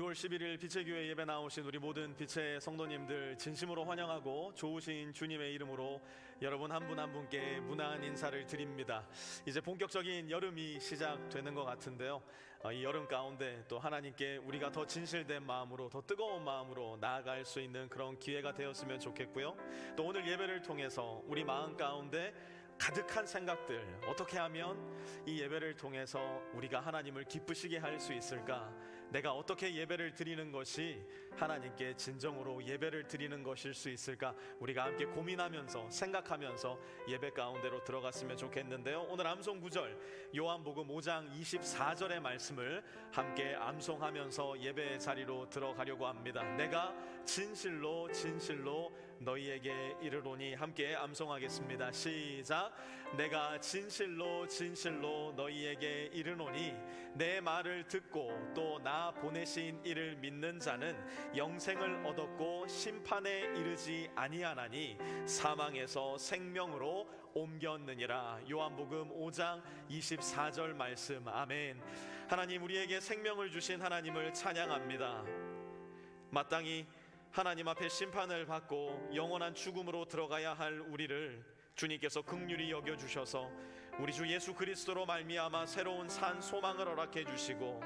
6월 11일 빛의 교회 예배 나오신 우리 모든 빛의 성도님들 진심으로 환영하고 좋으신 주님의 이름으로 여러분 한 분 한 분께 문안 인사를 드립니다. 이제 본격적인 여름이 시작되는 것 같은데요, 이 여름 가운데 또 하나님께 우리가 더 진실된 마음으로, 더 뜨거운 마음으로 나아갈 수 있는 그런 기회가 되었으면 좋겠고요, 또 오늘 예배를 통해서 우리 마음 가운데 가득한 생각들, 어떻게 하면 이 예배를 통해서 우리가 하나님을 기쁘시게 할 수 있을까, 내가 어떻게 예배를 드리는 것이 하나님께 진정으로 예배를 드리는 것일 수 있을까, 우리가 함께 고민하면서 생각하면서 예배 가운데로 들어갔으면 좋겠는데요, 오늘 암송 구절 요한복음 5장 24절의 말씀을 함께 암송하면서 예배의 자리로 들어가려고 합니다. 내가 진실로 진실로 너희에게 이르노니, 함께 암송하겠습니다. 시작. 내가 진실로 진실로 너희에게 이르노니 내 말을 듣고 또 나 보내신 이를 믿는 자는 영생을 얻었고 심판에 이르지 아니하나니 사망에서 생명으로 옮겼느니라. 요한복음 5장 24절 말씀. 아멘. 하나님, 우리에게 생명을 주신 하나님을 찬양합니다. 마땅히 하나님 앞에 심판을 받고 영원한 죽음으로 들어가야 할 우리를 주님께서 긍휼히 여겨주셔서 우리 주 예수 그리스도로 말미암아 새로운 산 소망을 허락해 주시고,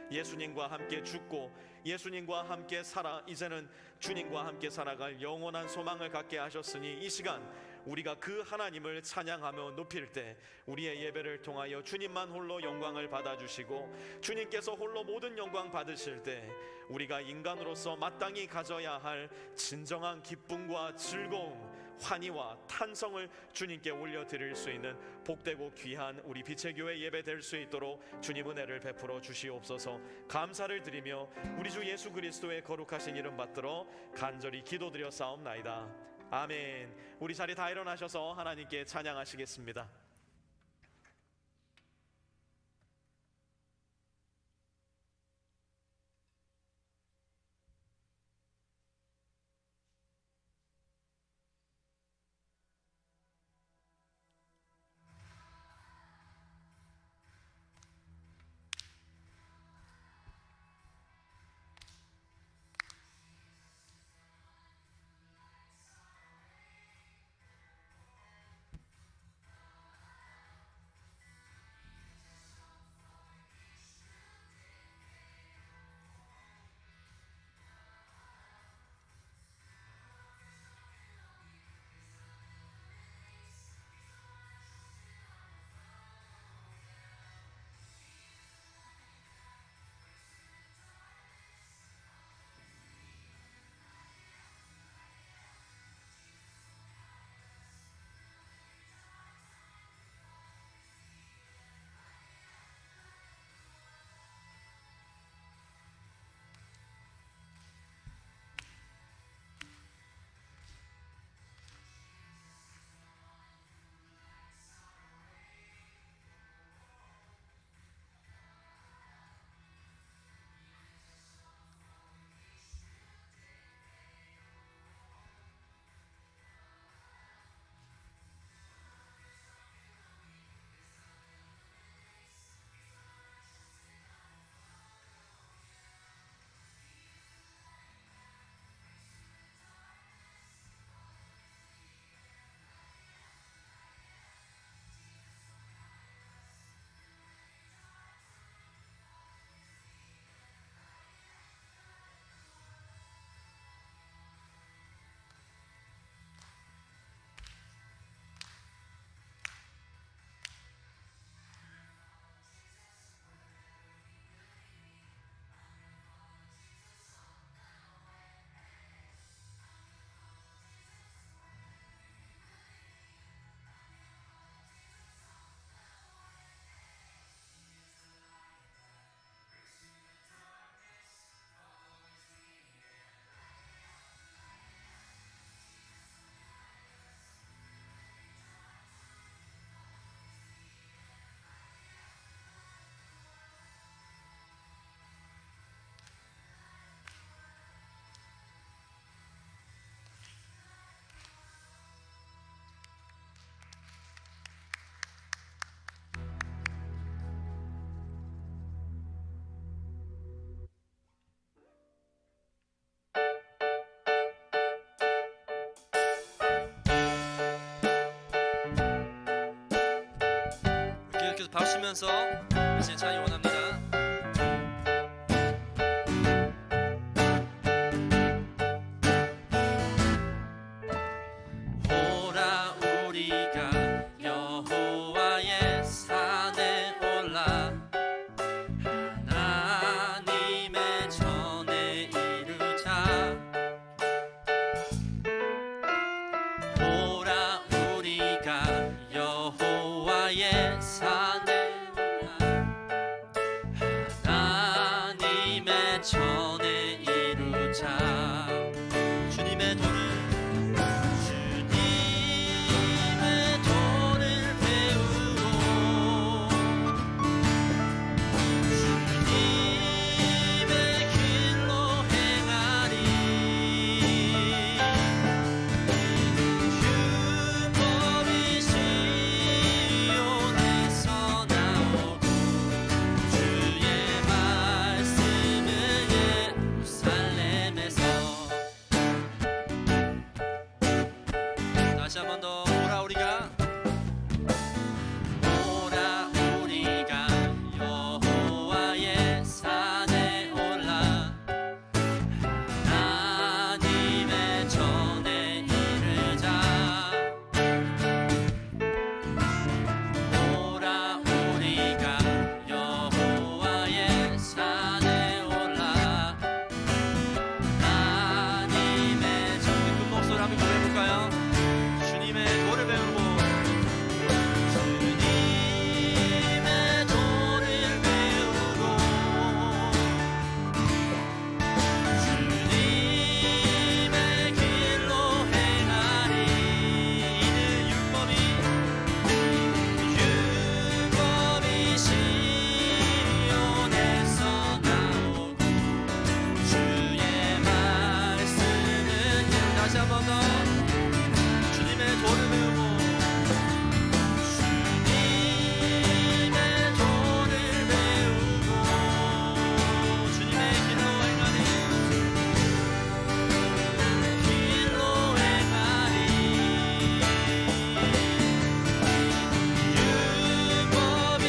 예수님과 함께 죽고 예수님과 함께 살아 이제는 주님과 함께 살아갈 영원한 소망을 갖게 하셨으니, 이 시간 우리가 그 하나님을 찬양하며 높일 때 우리의 예배를 통하여 주님만 홀로 영광을 받아주시고 주님께서 홀로 모든 영광 받으실 때 우리가 인간으로서 마땅히 가져야 할 진정한 기쁨과 즐거움, 환희와 탄성을 주님께 올려드릴 수 있는 복되고 귀한 우리 빛의 교회 예배 될 수 있도록 주님 은혜를 베풀어 주시옵소서. 감사를 드리며 우리 주 예수 그리스도의 거룩하신 이름 받들어 간절히 기도드려 싸움나이다. 아멘. 우리 자리 다 일어나셔서 하나님께 찬양하시겠습니다. 부르면서 이제 찬양 원합니다. 다시 한 번 더 오라 우리가 여호와의 산에 올라 하나님의 전에 이르자. 오라 우리가 여호와의 산에 올라 하나님의 전에. 큰 목소리로 한번 고백해볼까요? 주님의 도를 배우고 주님의 도를 배우고 주님의 길로 행하리. 이는 율법이 시온에서 나오고 주의 말씀은. 다시 한 번 더 주님의 도를 배우고 주님의 도를 배우고 주님의 길로 행하리. 길로 행하리. 율법이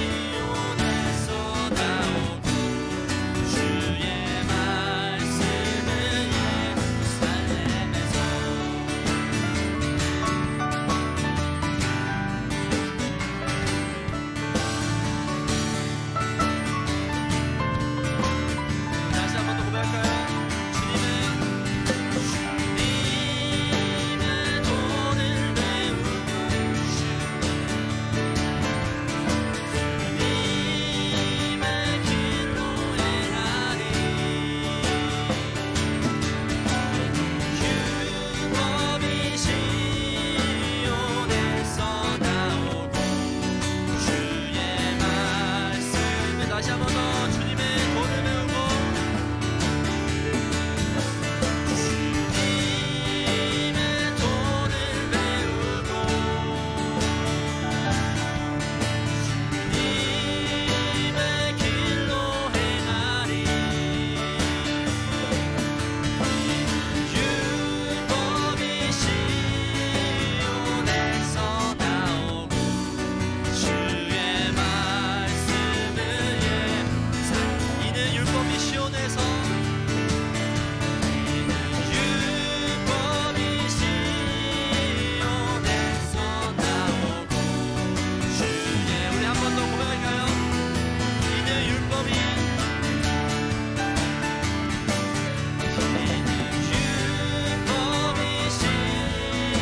시온에서 나오고 주의 말씀은 예루살렘에서. 다시 한 번 더 고백할까요? 주님의 도를 배우고 주님의 길로 행하리. 율법이 시온에서 나오고 주의 말씀을. 다시 한 번 더 주님의 도를 배우고 주님의 도를 배우고 주님의 길로 행하리. 율법이 시온에서 나오고 주의 말씀을 이는 율법이 시온에서 나오고 주의. 우리 한 번 더 고백할까요? 이는 율법이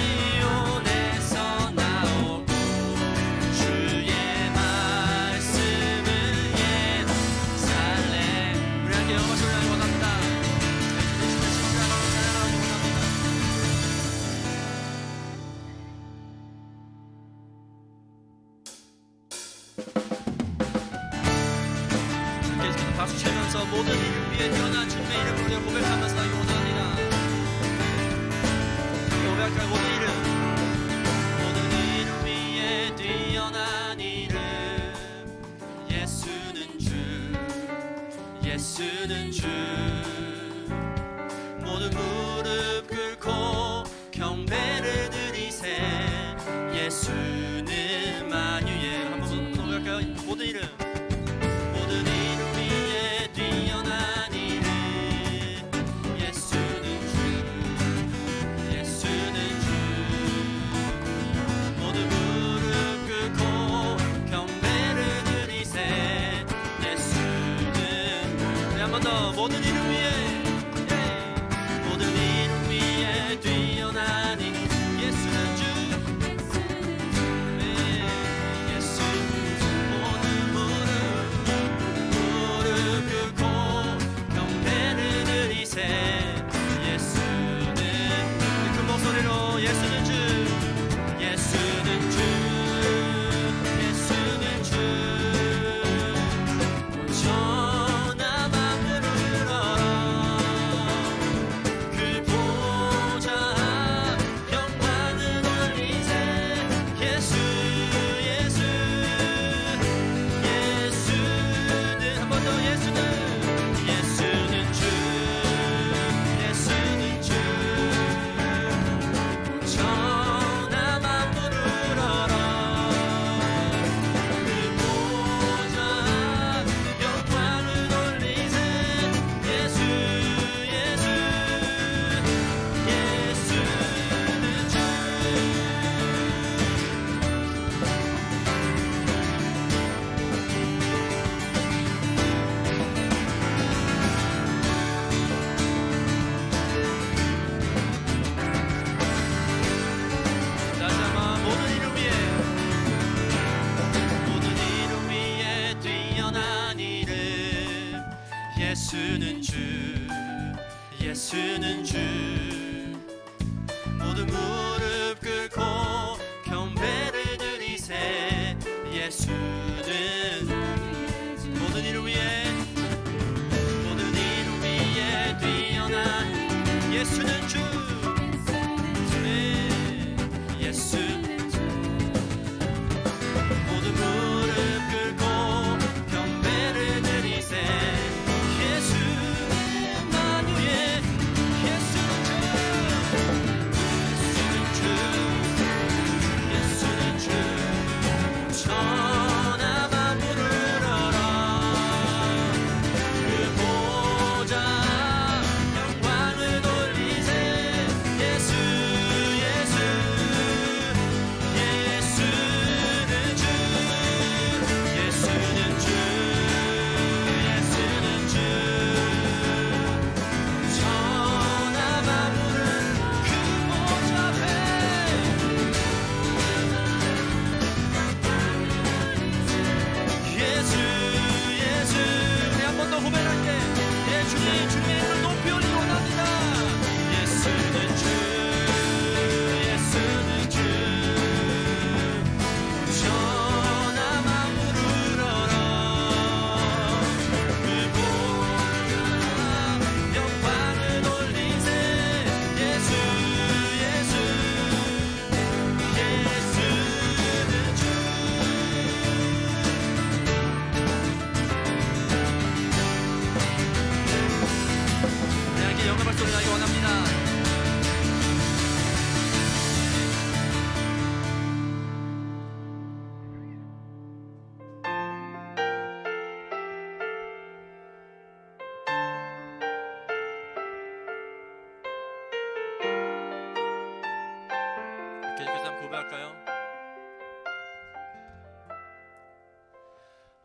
시온에서 나오고 주의 말씀은 예루살렘. 우리 함께 영어 소리하고 원합니다. 주님의 신실하고 찬양하고 원합니다. 계속해서 박수 치면서 모든 이름 위에 태어난 주님의 이름을 우리가 고백하면서 나기 원합니다. 고백할 모든 이름, 모든 이름 위에 뛰어난 이름. 예수는 주, 예수는 주. 모든 무릎 꿇고 경배를 드리세. 예수는 만유의. 한번 고백할까요?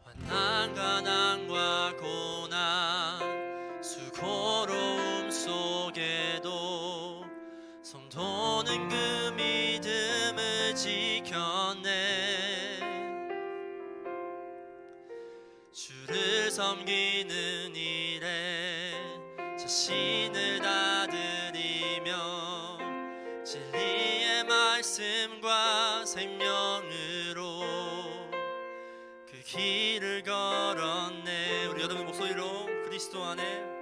환난 가난과 고난 수고로움 속에도 성도는 그 믿음을 지켰네. 주를 섬기는 일에 자신을 다 드리며 진리의 말씀과 생명으로 그 길을 걸었네. 우리 여러분 목소리로 그리스도 안에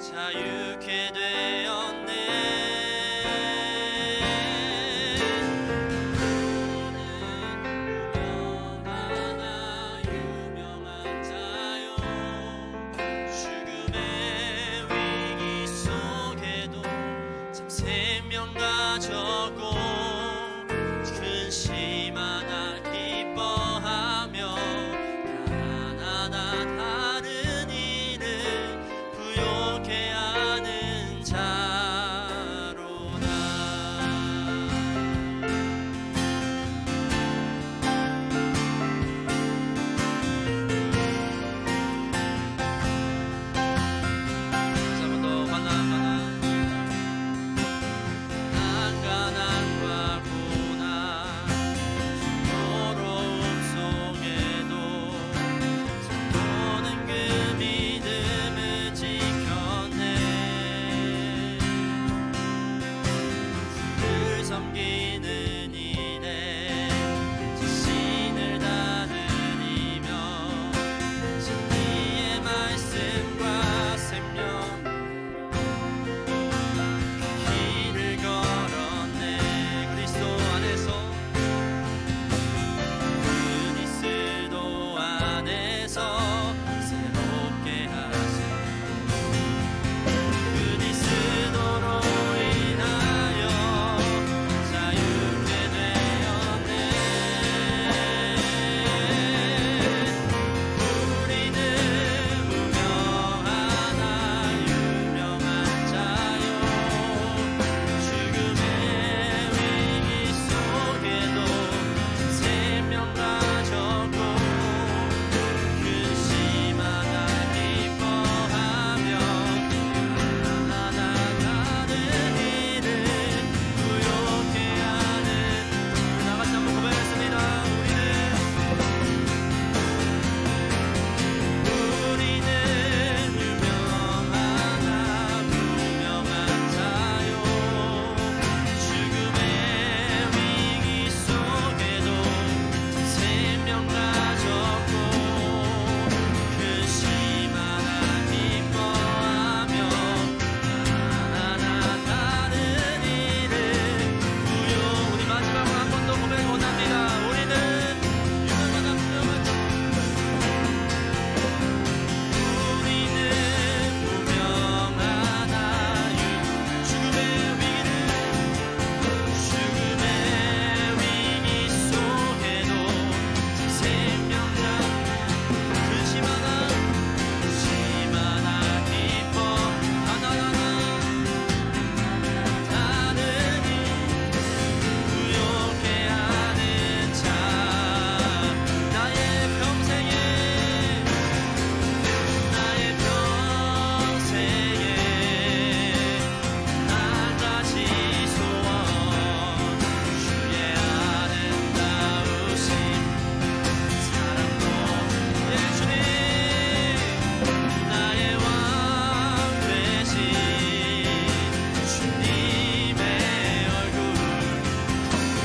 자유케 되었네. 유명한 자요 죽음의 위기 속에도 참 생명 가졌고 근심하나 기뻐하며 가난하다 다른 일을 부욕해 하는 자로다. 다시 한번 더 가난과 고난 수고로움 속에도 성도는 그 믿음을 지켰네. 주를 섬기는 일에 자신을 다 드리며 진리의 말씀과 생명 길을 걸었네. 그리스도 안에서 새롭게 하시고 그리스도로 인하여 자유케 되었네. 우리는 무명하나 유명한 자요 죽음의 위기 속에도 생명 가졌고 근심하나 기뻐하며 가난하다 다른 일을 부욕해 하는. 나같이 한번 고백했습니다. 우리는 유명하나 무명한 자요 죽음의 위기 속에도 생명 가졌고 근심하나 기뻐하며 가난하다 다른 일을 부욕. 우리 마지막으로 한 번 더 고백 원합니다. 우리는 유명하나 무명한 자 우리는 무명하나 죽음의 위기 속에도 생명 근심하나 기뻐 가난하나 다른 일 부욕해 하는 자. 나의 평생에 한 가지 소원 주의 아름다우신 사랑도 예수님 나의 왕 되신 주님의 얼굴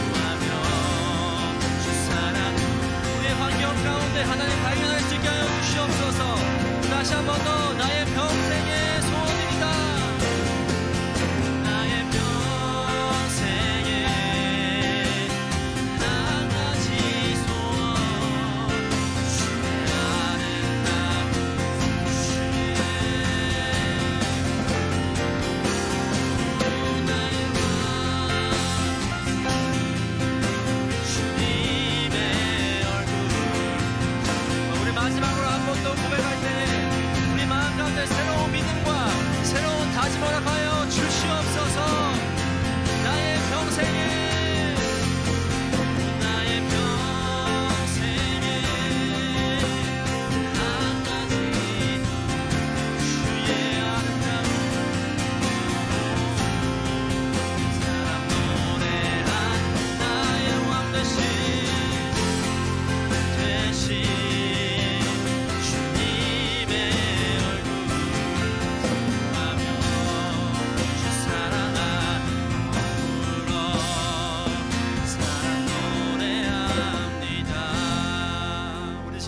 구하며 주 사랑 우리의 환경 가운데 하나님 발견할 수 있게 하여 주시옵소서. 다시 한 번 더 나의 평생의 소원입니다. 나의 평생에 한 가지 소원 주의 아름다우신 나의 왕 주님의 얼굴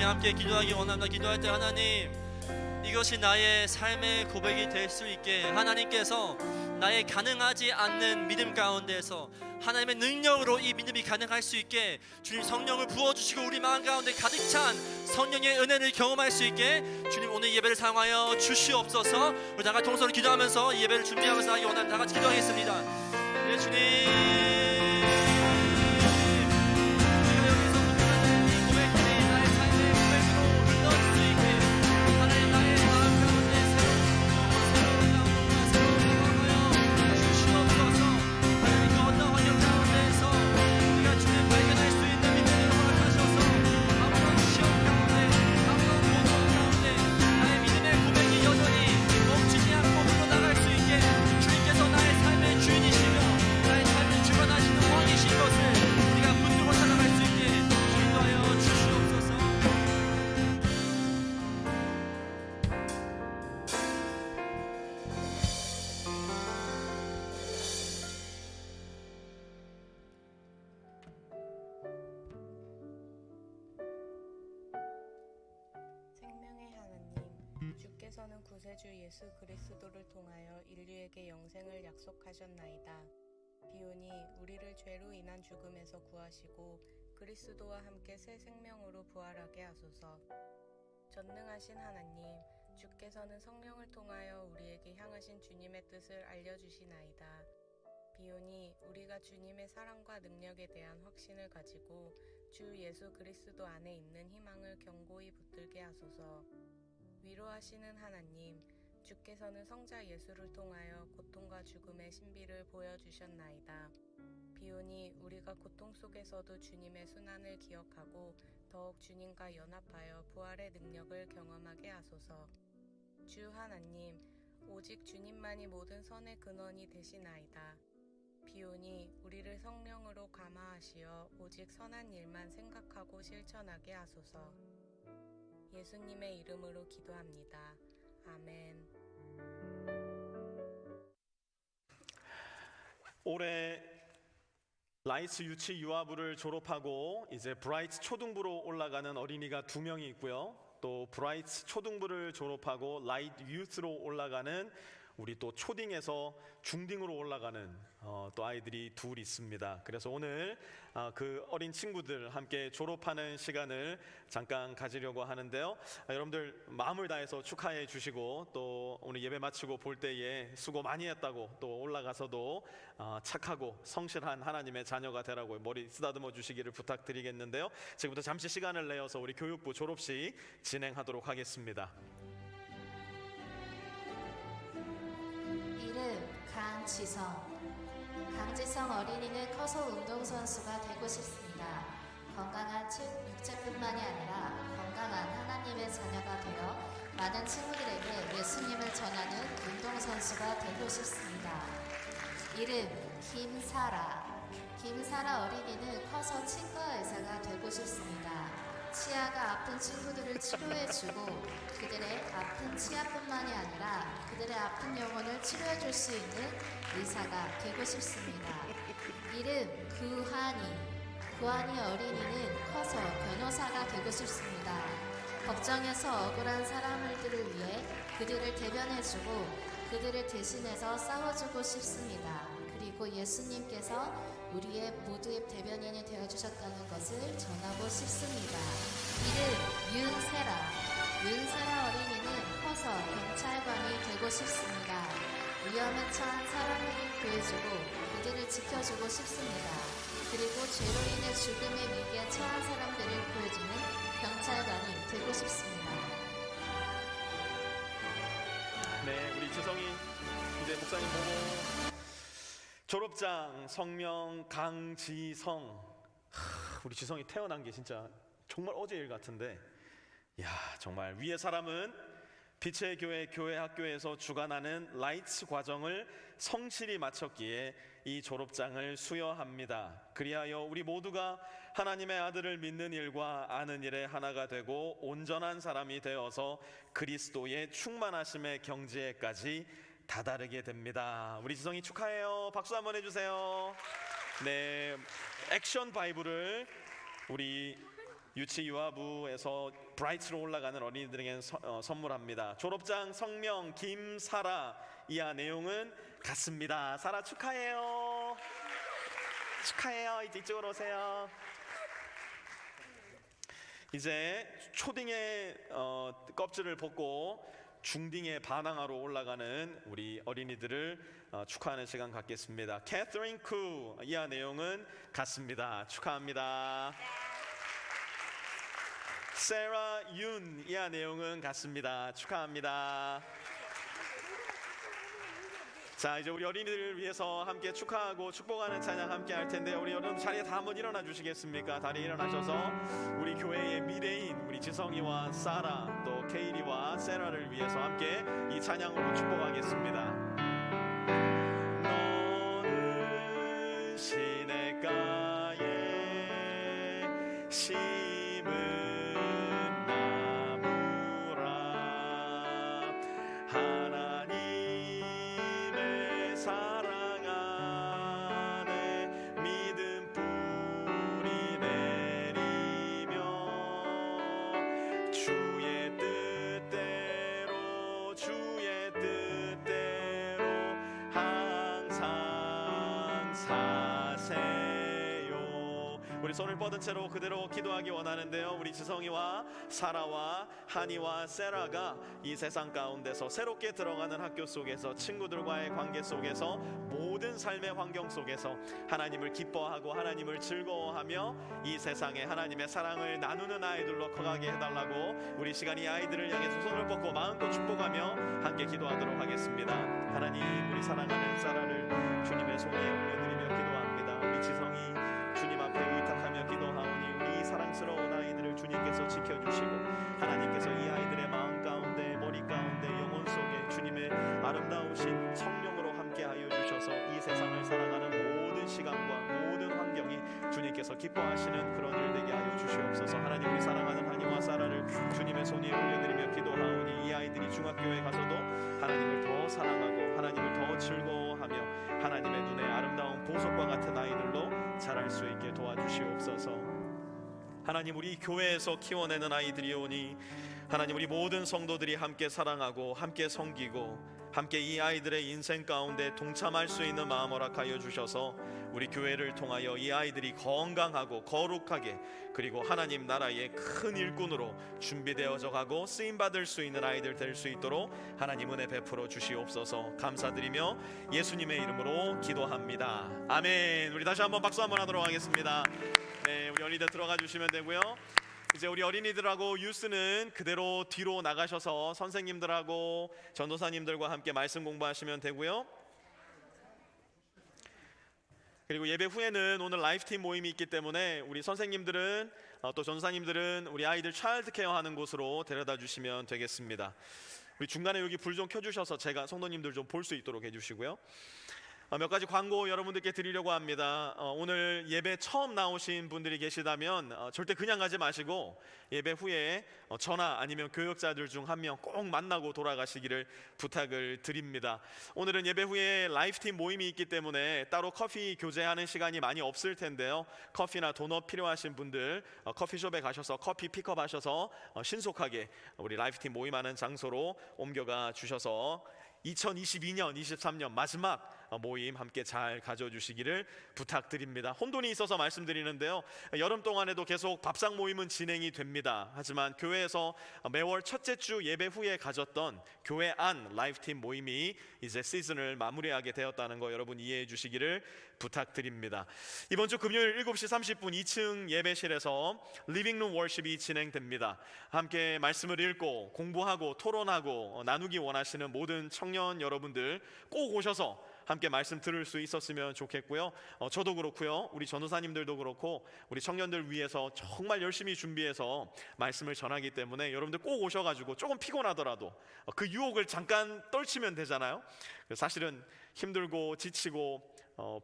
함께 기도하기 원합니다. 기도할 때 하나님, 이것이 나의 삶의 고백이 될 수 있게 하나님께서 나의 가능하지 않는 믿음 가운데서 하나님의 능력으로 이 믿음이 가능할 수 있게 주님 성령을 부어주시고 우리 마음 가운데 가득 찬 성령의 은혜를 경험할 수 있게 주님 오늘 예배를 사용하여 주시옵소서. 우리 다 같이 동서로 기도하면서 이 예배를 준비하면서 하기 원합니다. 다 같이 기도하겠습니다. 예, 주님, 주께서는 구세주 예수 그리스도를 통하여 인류에게 영생을 약속하셨나이다. 비오니 우리를 죄로 인한 죽음에서 구하시고 그리스도와 함께 새 생명으로 부활하게 하소서. 전능하신 하나님, 주께서는 성령을 통하여 우리에게 향하신 주님의 뜻을 알려주시나이다. 비오니 우리가 주님의 사랑과 능력에 대한 확신을 가지고 주 예수 그리스도 안에 있는 희망을 견고히 붙들게 하소서. 위로하시는 하나님, 주께서는 성자 예수를 통하여 고통과 죽음의 신비를 보여주셨나이다. 비오니 우리가 고통 속에서도 주님의 순환을 기억하고 더욱 주님과 연합하여 부활의 능력을 경험하게 하소서. 주 하나님, 오직 주님만이 모든 선의 근원이 되시나이다. 비오니 우리를 성령으로 감화하시어 오직 선한 일만 생각하고 실천하게 하소서. 예수님의 이름으로 기도합니다. 아멘. 올해 라이츠 유치 유아부를 졸업하고 이제 브라이트 초등부로 올라가는 어린이가 2명이 있고요. 또 브라이트 초등부를 졸업하고 라이트 유스로 올라가는 우리 또 초딩에서 중딩으로 올라가는 또 아이들이 2 있습니다. 그래서 오늘 그 어린 친구들 함께 졸업하는 시간을 잠깐 가지려고 하는데요. 여러분들 마음을 다해서 축하해 주시고 또 오늘 예배 마치고 볼 때에 수고 많이 했다고 또 올라가서도 착하고 성실한 하나님의 자녀가 되라고 머리 쓰다듬어 주시기를 부탁드리겠는데요. 지금부터 잠시 시간을 내어서 우리 교육부 졸업식 진행하도록 하겠습니다. 이름 강지성. 강지성 어린이는 커서 운동선수가 되고 싶습니다. 건강한 육체뿐만이 아니라 건강한 하나님의 자녀가 되어 많은 친구들에게 예수님을 전하는 운동선수가 되고 싶습니다. 이름 김사라. 김사라 어린이는 커서 치과 의사가 되고 싶습니다. 치아가 아픈 친구들을 치료해주고 그들의 아픈 치아뿐만이 아니라 그들의 아픈 영혼을 치료해줄 수 있는 의사가 되고 싶습니다. 이름 구한이. 구한이 어린이는 커서 변호사가 되고 싶습니다. 법정에서 억울한 사람들을 위해 그들을 대변해주고 그들을 대신해서 싸워주고 싶습니다. 그리고 예수님께서 우리의 모두의 대변인이 되어주셨다는 것을 전하고 싶습니다. 이름 윤세라. 윤세라 어린이는 커서 경찰관이 되고 싶습니다. 위험에 처한 사람들을 구해주고 그들을 지켜주고 싶습니다. 그리고 죄로 인해 죽음의 위기에 처한 사람들을 구해주는 경찰관이 되고 싶습니다. 네, 우리 지성이 이제 목사님 보고 졸업장 성명 강지성. 우리 지성이 태어난 게 진짜 정말 어제 일 같은데, 야 정말 위의 사람은 빛의 교회 교회 학교에서 주관하는 라이츠 과정을 성실히 마쳤기에 이 졸업장을 수여합니다. 그리하여 우리 모두가 하나님의 아들을 믿는 일과 아는 일에 하나가 되고 온전한 사람이 되어서 그리스도의 충만하심의 경지에까지 다다르게 됩니다. 우리 지성이 축하해요. 박수 한번 해주세요. 네, 액션 바이블을 우리 유치 유아부에서 브라이트로 올라가는 어린이들에게 선물합니다. 졸업장 성명 김사라. 이하 내용은 같습니다. 사라 축하해요. 축하해요. 이제 이쪽으로 오세요. 이제 초딩의 껍질을 벗고 중딩의 반항아로 올라가는 우리 어린이들을 축하하는 시간 갖겠습니다. 캐서린 쿠. 이하 내용은 같습니다. 축하합니다. 세라 윤. 이하 내용은 같습니다. 축하합니다. 자, 이제 우리 어린이들을 위해서 함께 축하하고 축복하는 찬양 함께 할 텐데요. 우리 여러분 자리에 다 한번 일어나 주시겠습니까? 다리에 일어나셔서 우리 교회의 미래인 우리 지성이와 사라, 또 케이리와 세라를 위해서 함께 이 찬양으로 축복하겠습니다. 너는 시냇가에 심은 나무라. 하나님의 사랑 안에 믿음 뿌리 내리며 주의 뜻대로 항상 사세요. 우리 손을 뻗은 채로 그대로 기도하기 원하는데요. 우리 지성이와 사라와 하니와 세라가 이 세상 가운데서 새롭게 들어가는 학교 속에서 친구들과의 관계 속에서 모든 삶의 환경 속에서 하나님을 기뻐하고 하나님을 즐거워하며 이 세상에 하나님의 사랑을 나누는 아이들로 커가게 해달라고 우리 시간 이 아이들을 향해서 손을 뻗고 마음껏 축복하며 함께 기도하도록 하겠습니다. 하나님, 우리 사랑하는 사라를 주님의 손에 올려드리며 기도합니다. 우리 지성이 주님 앞에 의탁하며 기도하오니 우리 사랑스러운 아이들을 주님께서 지켜주시고 하나님께서 이 아이들의 마음 가운데 머리 가운데 영혼 속에 주님의 아름다우신 성령으로 함께하여 주셔서 이 세상을 살아가는 모든 시간과 모든 환경이 주님께서 기뻐하시는 그런 일 되게 하여 주시옵소서. 하나님, 우리 사랑하는 하니와 사라를 주님의 손에 올려드리며 기도하오니 이 아이들이 중학교에 가서도 하나님을 더 사랑하고 하나님을 더 즐거워하며 하나님의 눈에 아름다운 보석과 같은 아이들로 자랄 수 있게 도와주시옵소서. 하나님, 우리 교회에서 키워내는 아이들이오니 하나님, 우리 모든 성도들이 함께 사랑하고 함께 섬기고 함께 이 아이들의 인생 가운데 동참할 수 있는 마음 허락하여 주셔서 우리 교회를 통하여 이 아이들이 건강하고 거룩하게 그리고 하나님 나라의 큰 일꾼으로 준비되어져 가고 쓰임받을 수 있는 아이들 될 수 있도록 하나님 은혜 베풀어 주시옵소서. 감사드리며 예수님의 이름으로 기도합니다. 아멘. 우리 다시 한번 박수 한번 하도록 하겠습니다. 네, 우리 어린이들 들어가 주시면 되고요. 이제 우리 어린이들하고 유스는 그대로 뒤로 나가셔서 선생님들하고 전도사님들과 함께 말씀 공부하시면 되고요. 그리고 예배 후에는 오늘 라이프팀 모임이 있기 때문에 우리 선생님들은 또 전도사님들은 우리 아이들 차일드 케어 하는 곳으로 데려다 주시면 되겠습니다. 우리 중간에 여기 불 좀 켜주셔서 제가 성도님들 좀 볼 수 있도록 해주시고요. 몇 가지 광고 여러분들께 드리려고 합니다. 오늘 예배 처음 나오신 분들이 계시다면 절대 그냥 가지 마시고 예배 후에 저나 아니면 교역자들 중 한 명 꼭 만나고 돌아가시기를 부탁을 드립니다. 오늘은 예배 후에 라이프팀 모임이 있기 때문에 따로 커피 교제하는 시간이 많이 없을 텐데요. 커피나 도넛 필요하신 분들 커피숍에 가셔서 커피 픽업하셔서 신속하게 우리 라이프팀 모임하는 장소로 옮겨가 주셔서 2022년, 23년 마지막 모임 함께 잘 가져주시기를 부탁드립니다. 혼돈이 있어서 말씀드리는데요. 여름 동안에도 계속 밥상 모임은 진행이 됩니다. 하지만 교회에서 매월 첫째 주 예배 후에 가졌던 교회 안 라이프팀 모임이 이제 시즌을 마무리하게 되었다는 거 여러분 이해해 주시기를 부탁드립니다. 이번 주 금요일 7시 30분 2층 예배실에서 리빙룸 월십이 진행됩니다. 함께 말씀을 읽고 공부하고 토론하고 나누기 원하시는 모든 청년 여러분들 꼭 오셔서 함께 말씀 들을 수 있었으면 좋겠고요. 저도 그렇고요. 우리 전도사님들도 그렇고 우리 청년들 위해서 정말 열심히 준비해서 말씀을 전하기 때문에 여러분들 꼭 오셔가지고 조금 피곤하더라도 그 유혹을 잠깐 떨치면 되잖아요. 사실은 힘들고 지치고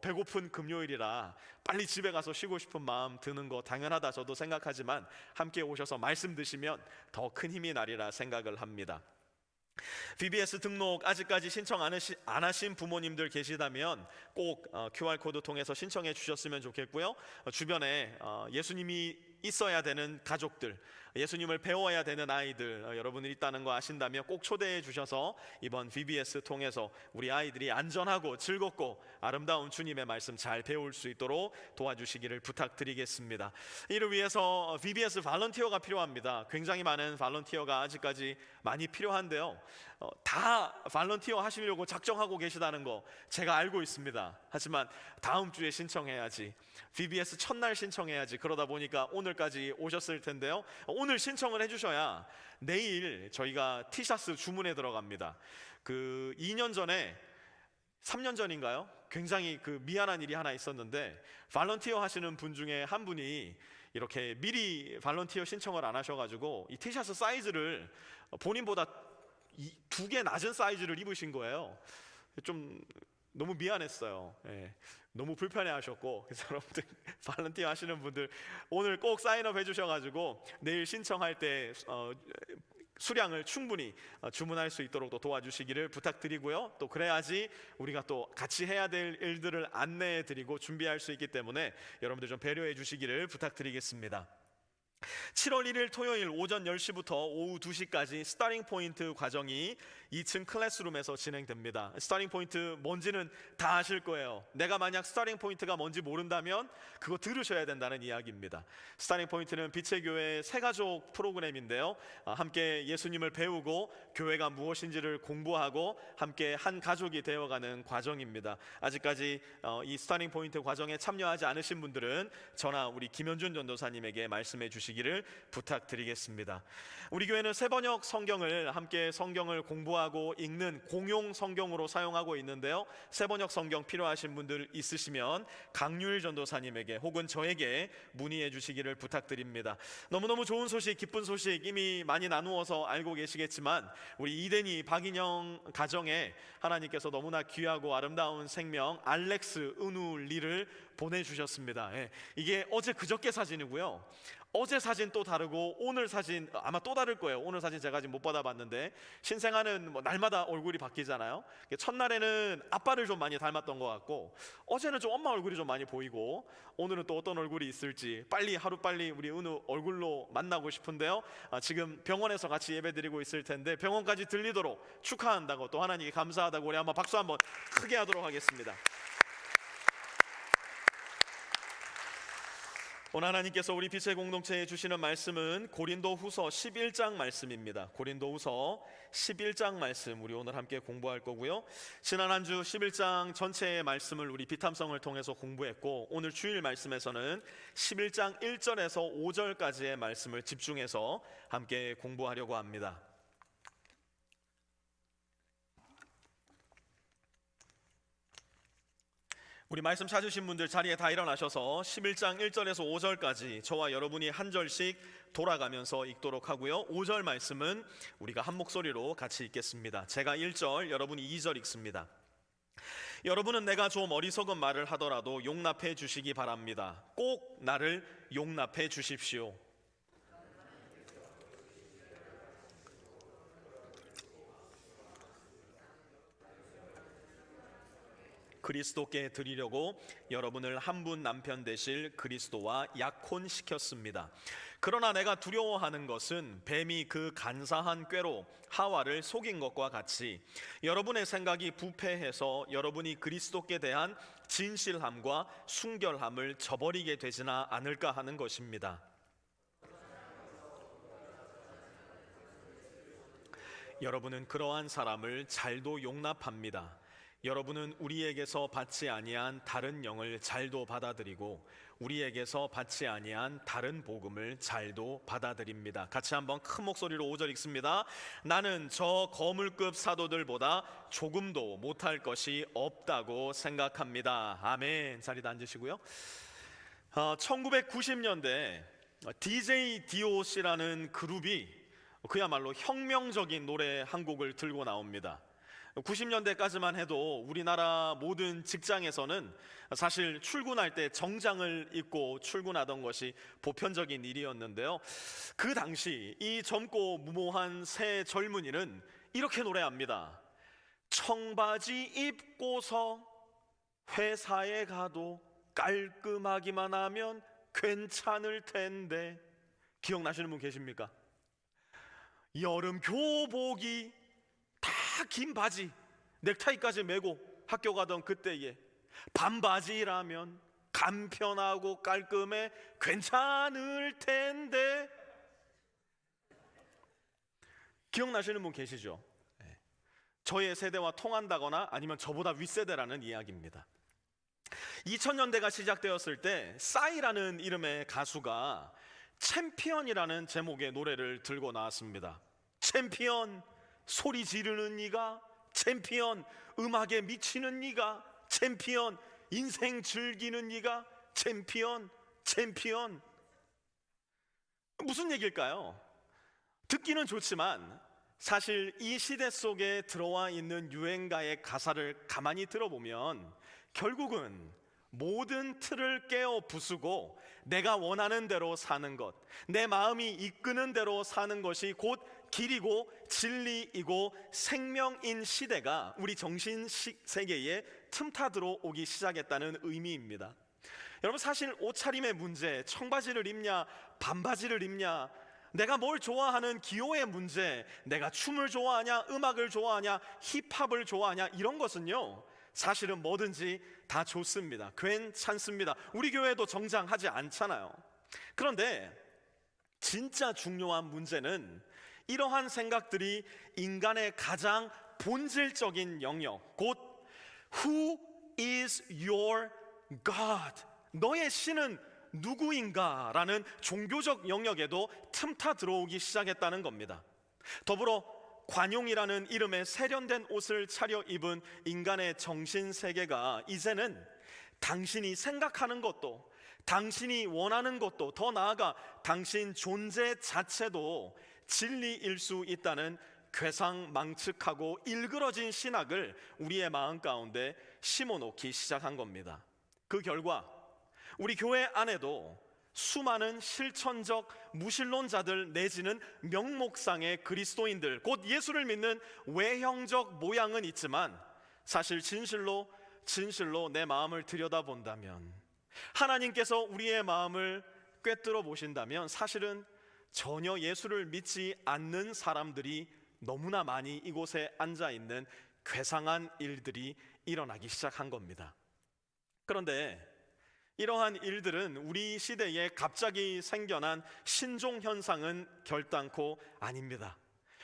배고픈 금요일이라 빨리 집에 가서 쉬고 싶은 마음 드는 거 당연하다 저도 생각하지만 함께 오셔서 말씀 드시면 더 큰 힘이 나리라 생각을 합니다. VBS 등록 아직까지 신청 안 하신 부모님들 계시다면 꼭 QR코드 통해서 신청해 주셨으면 좋겠고요. 주변에 예수님이 있어야 되는 가족들, 예수님을 배워야 되는 아이들 여러분들이 있다는 거 아신다면 꼭 초대해 주셔서 이번 VBS 통해서 우리 아이들이 안전하고 즐겁고 아름다운 주님의 말씀 잘 배울 수 있도록 도와주시기를 부탁드리겠습니다. 이를 위해서 VBS 발런티어가 필요합니다. 굉장히 많은 발런티어가 아직까지 많이 필요한데요, 다 발런티어 하시려고 작정하고 계시다는 거 제가 알고 있습니다. 하지만 다음 주에 신청해야지, VBS 첫날 신청해야지, 그러다 보니까 오늘까지 오셨을 텐데요, 오늘 신청을 해주셔야 내일 저희가 티셔츠 주문에 들어갑니다. 그 2년 전에 3년 전인가요? 굉장히 그 미안한 일이 하나 있었는데, 발런티어 하시는 분 중에 한 분이 이렇게 미리 발런티어 신청을 안 하셔가지고 이 티셔츠 사이즈를 본인보다 2개 낮은 사이즈를 입으신 거예요. 좀 너무 미안했어요. 예, 너무 불편해하셨고, 그래서 여러분들 발런티어 하시는 분들 오늘 꼭 사인업 해주셔가지고 내일 신청할 때 수량을 충분히 주문할 수 있도록 또 도와주시기를 부탁드리고요. 또 그래야지 우리가 또 같이 해야 될 일들을 안내해 드리고 준비할 수 있기 때문에 여러분들 좀 배려해 주시기를 부탁드리겠습니다. 7월 1일 토요일 오전 10시부터 오후 2시까지 스타링 포인트 과정이 2층 클래스룸에서 진행됩니다. 스타링 포인트 뭔지는 다 아실 거예요. 내가 만약 스타링 포인트가 뭔지 모른다면 그거 들으셔야 된다는 이야기입니다. 스타링 포인트는 빛의 교회 새가족 프로그램인데요, 함께 예수님을 배우고 교회가 무엇인지를 공부하고 함께 한 가족이 되어가는 과정입니다. 아직까지 이 스타링 포인트 과정에 참여하지 않으신 분들은 저나 우리 김현준 전도사님에게 말씀해 주시기를 부탁드리겠습니다. 우리 교회는 새번역 성경을 함께 성경을 공부하고 읽는 공용 성경으로 사용하고 있는데요, 새번역 성경 필요하신 분들 있으시면 강률 전도사님에게 혹은 저에게 문의해 주시기를 부탁드립니다. 너무너무 좋은 소식, 기쁜 소식 이미 많이 나누어서 알고 계시겠지만 우리 이대니 박인영 가정에 하나님께서 너무나 귀하고 아름다운 생명 알렉스 은우리를 보내주셨습니다. 예, 이게 어제 그저께 사진이고요, 어제 사진 또 다르고 오늘 사진 아마 또 다를 거예요. 오늘 사진 제가 아직 못 받아봤는데, 신생아는 뭐 날마다 얼굴이 바뀌잖아요. 첫날에는 아빠를 좀 많이 닮았던 것 같고, 어제는 좀 엄마 얼굴이 좀 많이 보이고, 오늘은 또 어떤 얼굴이 있을지 하루빨리 우리 은우 얼굴로 만나고 싶은데요, 지금 병원에서 같이 예배드리고 있을 텐데 병원까지 들리도록 축하한다고, 또 하나님께 감사하다고 우리 한번 박수 한번 크게 하도록 하겠습니다. 오늘 하나님께서 우리 빛의 공동체에 주시는 말씀은 고린도후서 11장 말씀입니다. 고린도후서 11장 말씀 우리 오늘 함께 공부할 거고요, 지난 한 주 11장 전체의 말씀을 우리 비탐성을 통해서 공부했고, 오늘 주일 말씀에서는 11장 1절에서 5절까지의 말씀을 집중해서 함께 공부하려고 합니다. 우리 말씀 찾으신 분들 자리에 다 일어나셔서 11장 1절에서 5절까지 저와 여러분이 한 절씩 돌아가면서 읽도록 하고요, 5절 말씀은 우리가 한 목소리로 같이 읽겠습니다. 제가 1절, 여러분이 2절 읽습니다. 여러분은 내가 좀 어리석은 말을 하더라도 용납해 주시기 바랍니다. 꼭 나를 용납해 주십시오. 그리스도께 드리려고 여러분을 한 분 남편 되실 그리스도와 약혼시켰습니다. 그러나 내가 두려워하는 것은 뱀이 그 간사한 꾀로 하와를 속인 것과 같이 여러분의 생각이 부패해서 여러분이 그리스도께 대한 진실함과 순결함을 저버리게 되지나 않을까 하는 것입니다. 여러분은 그러한 사람을 잘도 용납합니다. 여러분은 우리에게서 받지 아니한 다른 영을 잘도 받아들이고 우리에게서 받지 아니한 다른 복음을 잘도 받아들입니다. 같이 한번 큰 목소리로 5절 읽습니다. 나는 저 거물급 사도들보다 조금도 못할 것이 없다고 생각합니다. 아멘. 자리에 앉으시고요. 1990년대 DJ DOC라는 그룹이 그야말로 혁명적인 노래 한 곡을 들고 나옵니다. 90년대까지만 해도 우리나라 모든 직장에서는 사실 출근할 때 정장을 입고 출근하던 것이 보편적인 일이었는데요, 그 당시 이 젊고 무모한 새 젊은이는 이렇게 노래합니다. 청바지 입고서 회사에 가도 깔끔하기만 하면 괜찮을 텐데. 기억나시는 분 계십니까? 여름 교복이 다 긴 바지, 넥타이까지 메고 학교 가던 그때에 반바지라면 간편하고 깔끔해 괜찮을 텐데. 기억나시는 분 계시죠? 저의 세대와 통한다거나 아니면 저보다 윗세대라는 이야기입니다. 2000년대가 시작되었을 때 싸이라는 이름의 가수가 챔피언이라는 제목의 노래를 들고 나왔습니다. 챔피언, 소리 지르는 네가, 챔피언, 음악에 미치는 네가, 챔피언, 인생 즐기는 네가, 챔피언, 챔피언. 무슨 얘기일까요? 듣기는 좋지만 사실 이 시대 속에 들어와 있는 유행가의 가사를 가만히 들어보면 결국은 모든 틀을 깨어 부수고 내가 원하는 대로 사는 것, 내 마음이 이끄는 대로 사는 것이 곧 길이고 진리이고 생명인 시대가 우리 정신 세계에 틈타 들어오기 시작했다는 의미입니다. 여러분, 사실 옷차림의 문제, 청바지를 입냐 반바지를 입냐, 내가 뭘 좋아하는 기호의 문제, 내가 춤을 좋아하냐 음악을 좋아하냐 힙합을 좋아하냐, 이런 것은요 사실은 뭐든지 다 좋습니다. 괜찮습니다. 우리 교회도 정장하지 않잖아요. 그런데 진짜 중요한 문제는 이러한 생각들이 인간의 가장 본질적인 영역, 곧 Who is your God? 너의 신은 누구인가라는 종교적 영역에도 틈타 들어오기 시작했다는 겁니다. 더불어 관용이라는 이름의 세련된 옷을 차려입은 인간의 정신세계가 이제는 당신이 생각하는 것도, 당신이 원하는 것도, 더 나아가 당신 존재 자체도 진리일 수 있다는 괴상망측하고 일그러진 신학을 우리의 마음 가운데 심어놓기 시작한 겁니다. 그 결과 우리 교회 안에도 수많은 실천적 무신론자들 내지는 명목상의 그리스도인들, 곧 예수를 믿는 외형적 모양은 있지만 사실 진실로 내 마음을 들여다본다면, 하나님께서 우리의 마음을 꿰뚫어 보신다면 사실은 전혀 예수를 믿지 않는 사람들이 너무나 많이 이곳에 앉아있는 괴상한 일들이 일어나기 시작한 겁니다. 그런데 이러한 일들은 우리 시대에 갑자기 생겨난 신종 현상은 결단코 아닙니다.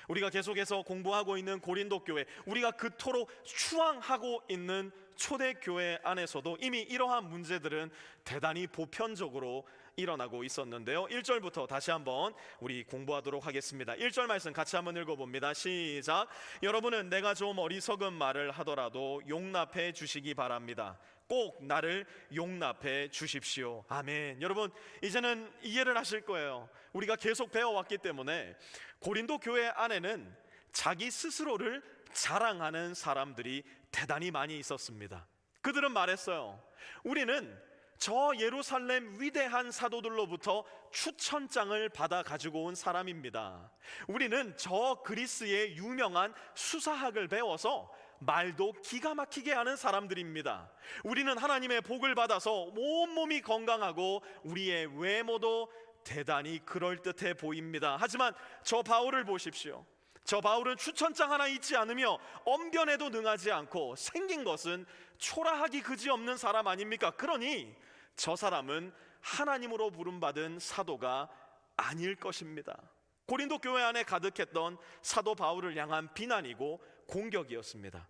우리가 계속해서 공부하고 있는 고린도 교회, 우리가 그토록 추앙하고 있는 초대교회 안에서도 이미 이러한 문제들은 대단히 보편적으로 일어나고 있었는데요. 1절부터 다시 한번 우리 공부하도록 하겠습니다. 1절 말씀 같이 한번 읽어봅니다. 시작. 여러분은 내가 좀 어리석은 말을 하더라도 용납해 주시기 바랍니다. 꼭 나를 용납해 주십시오. 아멘. 여러분, 이제는 이해를 하실 거예요. 우리가 계속 배워왔기 때문에 고린도 교회 안에는 자기 스스로를 자랑하는 사람들이 대단히 많이 있었습니다. 그들은 말했어요. 우리는 저 예루살렘 위대한 사도들로부터 추천장을 받아 가지고 온 사람입니다. 우리는 저 그리스의 유명한 수사학을 배워서 말도 기가 막히게 하는 사람들입니다. 우리는 하나님의 복을 받아서 온몸이 건강하고 우리의 외모도 대단히 그럴듯해 보입니다. 하지만 저 바울을 보십시오. 저 바울은 추천장 하나 있지 않으며 언변에도 능하지 않고 생긴 것은 초라하기 그지없는 사람 아닙니까? 그러니 저 사람은 하나님으로 부름받은 사도가 아닐 것입니다. 고린도 교회 안에 가득했던 사도 바울을 향한 비난이고 공격이었습니다.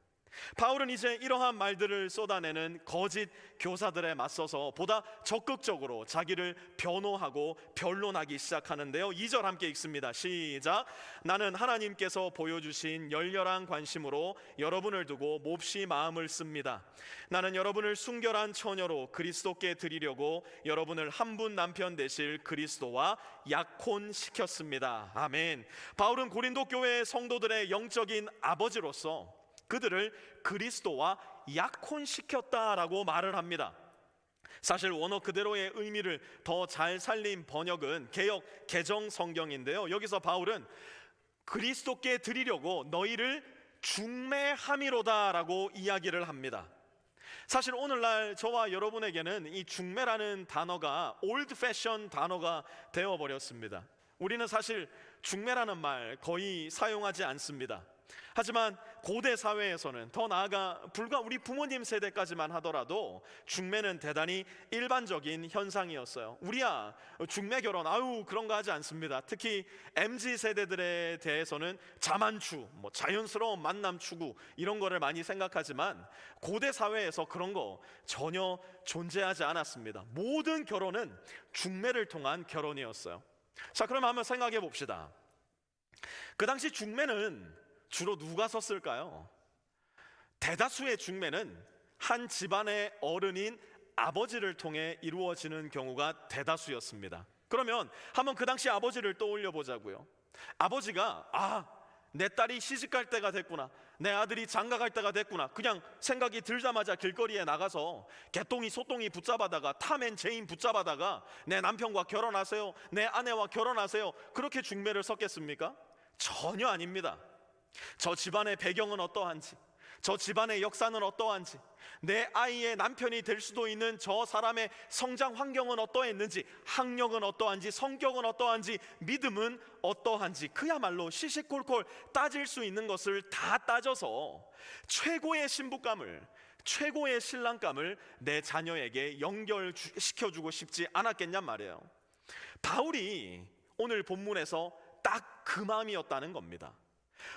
바울은 이제 이러한 말들을 쏟아내는 거짓 교사들에 맞서서 보다 적극적으로 자기를 변호하고 변론하기 시작하는데요. 2절 함께 읽습니다. 시작. 나는 하나님께서 보여주신 열렬한 관심으로 여러분을 두고 몹시 마음을 씁니다. 나는 여러분을 순결한 처녀로 그리스도께 드리려고 여러분을 한 분 남편 되실 그리스도와 약혼시켰습니다. 아멘. 바울은 고린도 교회의 성도들의 영적인 아버지로서 그들을 그리스도와 약혼시켰다라고 말을 합니다. 사실 원어 그대로의 의미를 더 잘 살린 번역은 개역 개정 성경인데요. 여기서 바울은 그리스도께 드리려고 너희를 중매함이로다라고 이야기를 합니다. 사실 오늘날 저와 여러분에게는 이 중매라는 단어가 올드 패션 단어가 되어버렸습니다. 우리는 사실 중매라는 말 거의 사용하지 않습니다. 하지만 고대 사회에서는, 더 나아가 불과 우리 부모님 세대까지만 하더라도 중매는 대단히 일반적인 현상이었어요. 우리야 중매 결혼 아유 그런 거 하지 않습니다. 특히 MZ 세대들에 대해서는 자만추, 자연스러운 만남 추구 이런 거를 많이 생각하지만 고대 사회에서 그런 거 전혀 존재하지 않았습니다. 모든 결혼은 중매를 통한 결혼이었어요. 자, 그러면 한번 생각해 봅시다. 그 당시 중매는 주로 누가 섰을까요? 대다수의 중매는 한 집안의 어른인 아버지를 통해 이루어지는 경우가 대다수였습니다. 그러면 한번 그 당시 아버지를 떠올려 보자고요. 아버지가 내 딸이 시집갈 때가 됐구나, 내 아들이 장가갈 때가 됐구나, 그냥 생각이 들자마자 길거리에 나가서 개똥이 소똥이 붙잡아다가 탐앤 제인 붙잡아다가 내 남편과 결혼하세요, 내 아내와 결혼하세요, 그렇게 중매를 섰겠습니까? 전혀 아닙니다. 저 집안의 배경은 어떠한지, 저 집안의 역사는 어떠한지, 내 아이의 남편이 될 수도 있는 저 사람의 성장 환경은 어떠했는지, 학력은 어떠한지, 성격은 어떠한지, 믿음은 어떠한지, 그야말로 시시콜콜 따질 수 있는 것을 다 따져서 최고의 신부감을, 최고의 신랑감을 내 자녀에게 연결시켜주고 싶지 않았겠냔 말이에요. 바울이 오늘 본문에서 딱 그 마음이었다는 겁니다.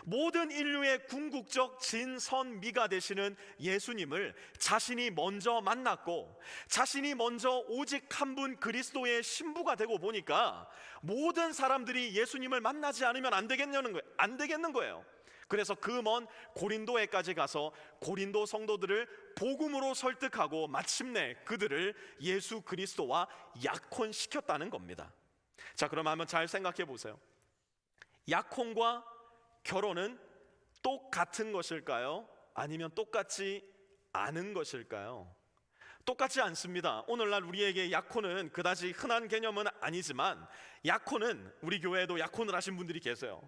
모든 인류의 궁극적 진선미가 되시는 예수님을 자신이 먼저 만났고 자신이 먼저 오직 한 분 그리스도의 신부가 되고 보니까 모든 사람들이 예수님을 만나지 않으면 안 되겠는 거예요. 그래서 그 먼 고린도에까지 가서 고린도 성도들을 복음으로 설득하고 마침내 그들을 예수 그리스도와 약혼시켰다는 겁니다. 자, 그럼 한번 잘 생각해 보세요. 약혼과 결혼은 똑같은 것일까요? 아니면 똑같지 않은 것일까요? 똑같지 않습니다. 오늘날 우리에게 약혼은 그다지 흔한 개념은 아니지만 약혼은, 우리 교회에도 약혼을 하신 분들이 계세요.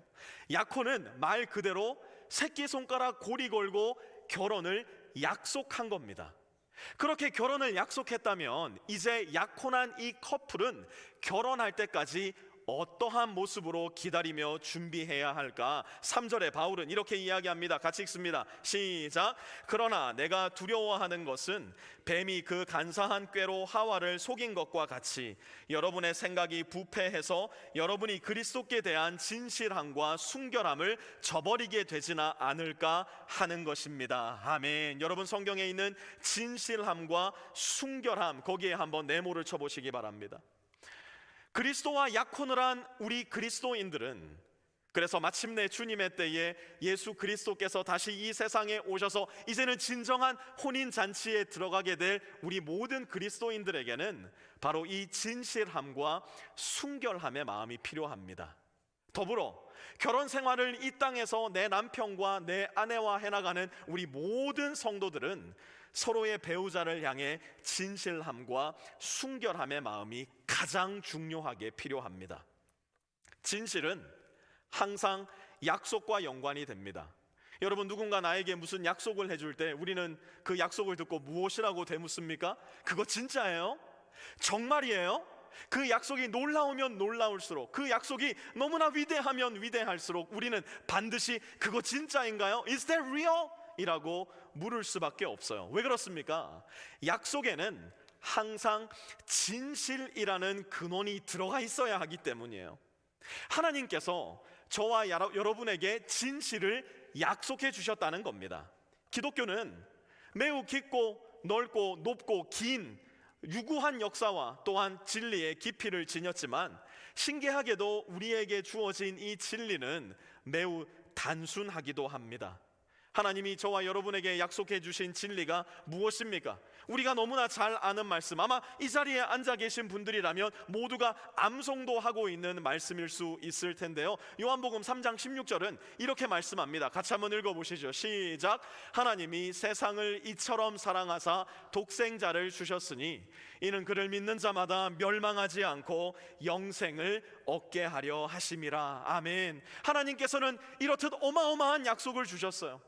약혼은 말 그대로 새끼손가락 고리 걸고 결혼을 약속한 겁니다. 그렇게 결혼을 약속했다면 이제 약혼한 이 커플은 결혼할 때까지 어떠한 모습으로 기다리며 준비해야 할까? 3절에 바울은 이렇게 이야기합니다. 같이 읽습니다. 시작. 그러나 내가 두려워하는 것은 뱀이 그 간사한 꾀로 하와를 속인 것과 같이 여러분의 생각이 부패해서 여러분이 그리스도께 대한 진실함과 순결함을 저버리게 되지나 않을까 하는 것입니다. 아멘. 여러분 성경에 있는 진실함과 순결함, 거기에 한번 네모를 쳐보시기 바랍니다. 그리스도와 약혼을 한 우리 그리스도인들은, 그래서 마침내 주님의 때에 예수 그리스도께서 다시 이 세상에 오셔서 이제는 진정한 혼인잔치에 들어가게 될 우리 모든 그리스도인들에게는 바로 이 진실함과 순결함의 마음이 필요합니다. 더불어 결혼 생활을 이 땅에서 내 남편과 내 아내와 해나가는 우리 모든 성도들은 서로의 배우자를 향해 진실함과 순결함의 마음이 가장 중요하게 필요합니다. 진실은 항상 약속과 연관이 됩니다. 여러분, 누군가 나에게 무슨 약속을 해줄 때 우리는 그 약속을 듣고 무엇이라고 되묻습니까? 그거 진짜예요? 정말이에요? 그 약속이 놀라우면 놀라울수록, 그 약속이 너무나 위대하면 위대할수록 우리는 반드시 그거 진짜인가요? Is that real? 이라고 물을 수밖에 없어요. 왜 그렇습니까? 약속에는 항상 진실이라는 근원이 들어가 있어야 하기 때문이에요. 하나님께서 저와 여러분에게 진실을 약속해 주셨다는 겁니다. 기독교는 매우 깊고 넓고 높고 긴 유구한 역사와 또한 진리의 깊이를 지녔지만 신기하게도 우리에게 주어진 이 진리는 매우 단순하기도 합니다. 하나님이 저와 여러분에게 약속해 주신 진리가 무엇입니까? 우리가 너무나 잘 아는 말씀, 아마 이 자리에 앉아 계신 분들이라면 모두가 암송도 하고 있는 말씀일 수 있을 텐데요. 요한복음 3장 16절은 이렇게 말씀합니다. 같이 한번 읽어보시죠. 시작. 하나님이 세상을 이처럼 사랑하사 독생자를 주셨으니 이는 그를 믿는 자마다 멸망하지 않고 영생을 얻게 하려 하심이라. 아멘. 하나님께서는 이렇듯 어마어마한 약속을 주셨어요.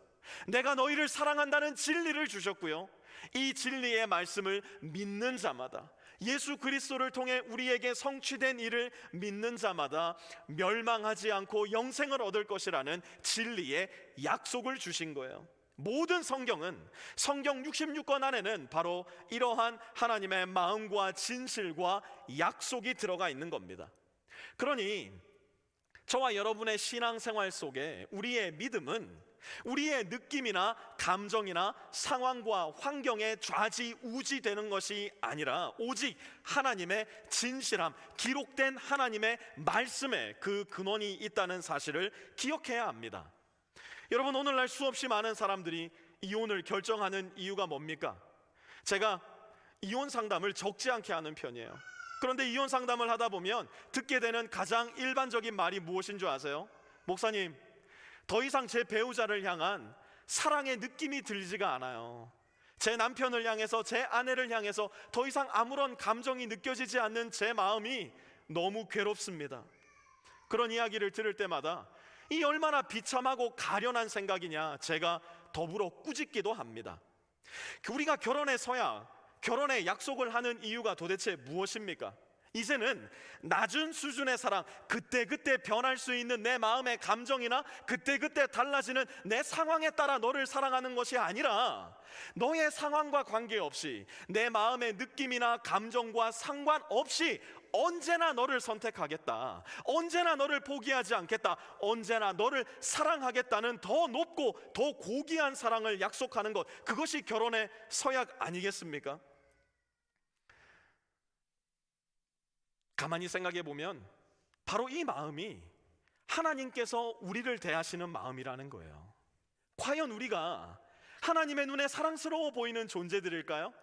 내가 너희를 사랑한다는 진리를 주셨고요, 이 진리의 말씀을 믿는 자마다, 예수 그리스도를 통해 우리에게 성취된 일을 믿는 자마다 멸망하지 않고 영생을 얻을 것이라는 진리의 약속을 주신 거예요. 모든 성경은, 성경 66권 안에는 바로 이러한 하나님의 마음과 진실과 약속이 들어가 있는 겁니다. 그러니 저와 여러분의 신앙생활 속에 우리의 믿음은 우리의 느낌이나 감정이나 상황과 환경에 좌지우지되는 것이 아니라 오직 하나님의 진실함, 기록된 하나님의 말씀에 그 근원이 있다는 사실을 기억해야 합니다. 여러분, 오늘날 수없이 많은 사람들이 이혼을 결정하는 이유가 뭡니까? 제가 이혼 상담을 적지 않게 하는 편이에요. 그런데 이혼 상담을 하다 보면 듣게 되는 가장 일반적인 말이 무엇인 줄 아세요? 목사님, 더 이상 제 배우자를 향한 사랑의 느낌이 들지가 않아요. 제 남편을 향해서, 제 아내를 향해서 더 이상 아무런 감정이 느껴지지 않는 제 마음이 너무 괴롭습니다. 그런 이야기를 들을 때마다 이 얼마나 비참하고 가련한 생각이냐, 제가 더불어 꾸짖기도 합니다. 우리가 결혼해서야 결혼의 약속을 하는 이유가 도대체 무엇입니까? 이제는 낮은 수준의 사랑, 그때그때 변할 수 있는 내 마음의 감정이나 그때그때 달라지는 내 상황에 따라 너를 사랑하는 것이 아니라 너의 상황과 관계없이 내 마음의 느낌이나 감정과 상관없이 언제나 너를 선택하겠다, 언제나 너를 포기하지 않겠다, 언제나 너를 사랑하겠다는 더 높고 더 고귀한 사랑을 약속하는 것, 그것이 결혼의 서약 아니겠습니까? 가만히 생각해 보면 바로 이 마음이 하나님께서 우리를 대하시는 마음이라는 거예요. 과연 우리가 하나님의 눈에 사랑스러워 보이는 존재들일까요?